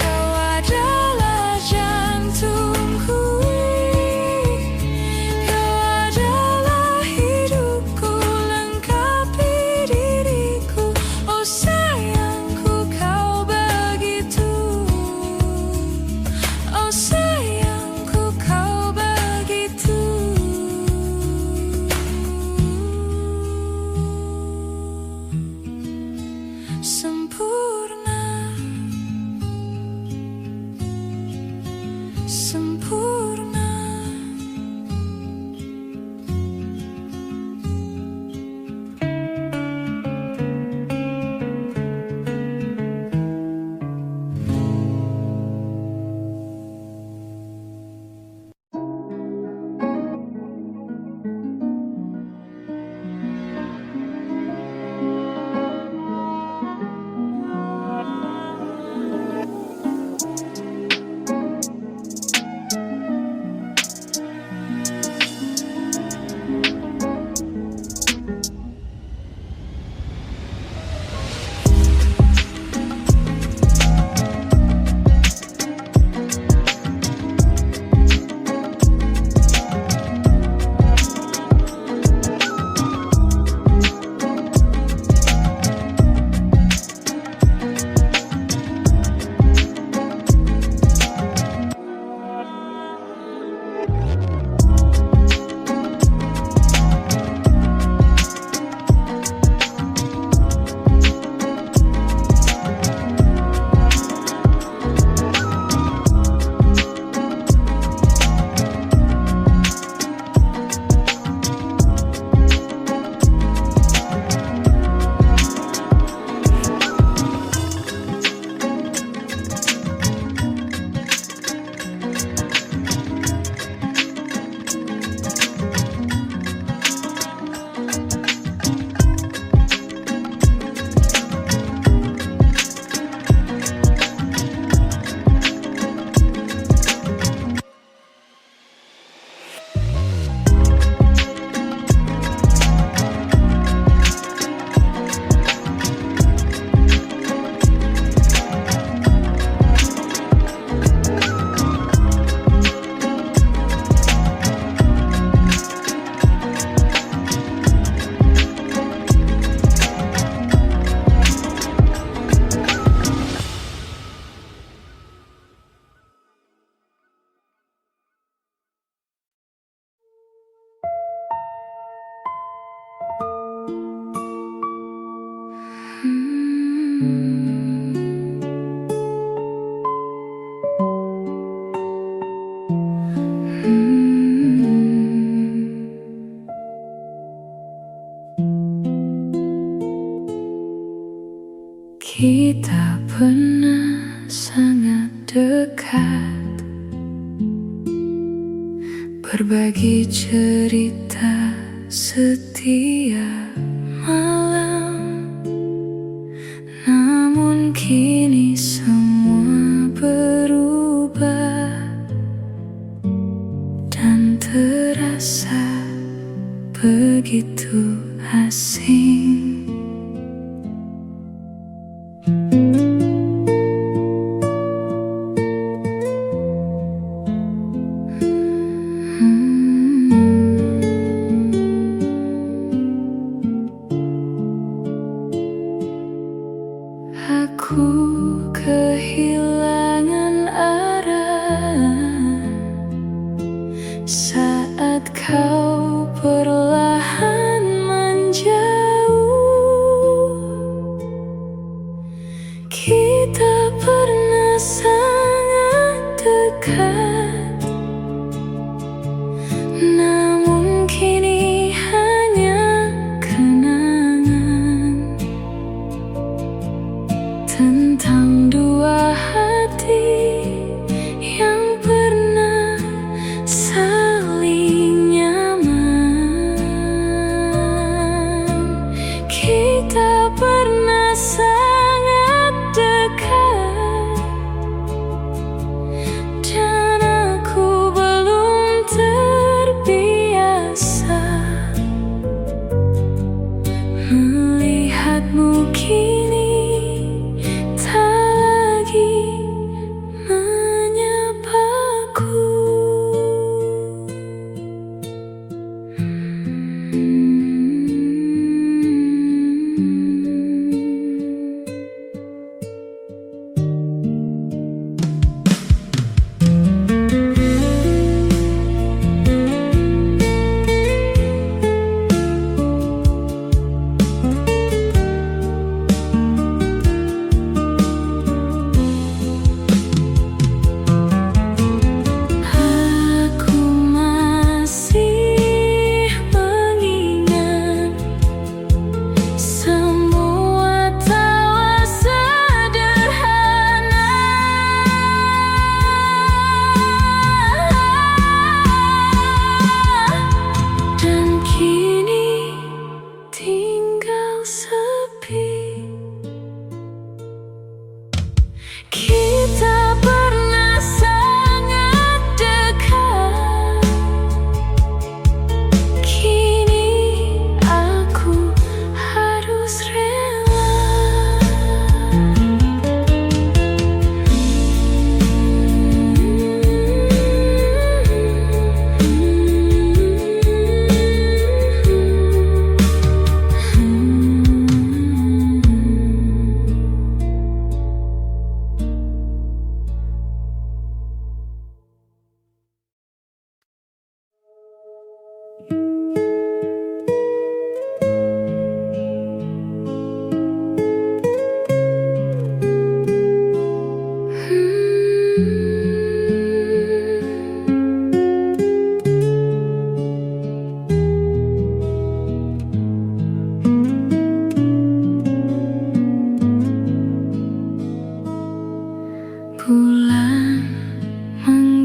kau adalah jantungku, kau adalah hidupku, lengkapi diriku. Oh sayangku, kau begitu. Oh sayangku, kau begitu. Sempurna, sempurna. Kita pernah sangat dekat, berbagi cerita setiap malam. Namun kini semua berubah dan terasa begitu asing. Aku kehilangan arah saat kau perlahan menjauh.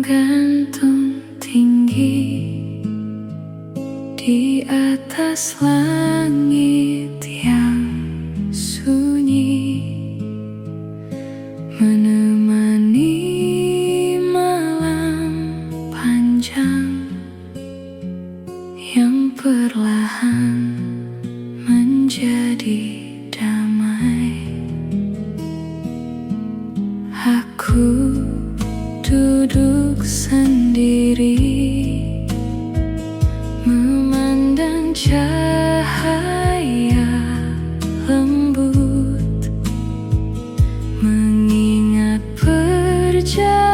menggantung tinggi di atas langit yang sunyi, menemani malam panjang yang perlahan menjadi damai. Aku duduk sendiri, memandang cahaya lembut, mengingat perjalanan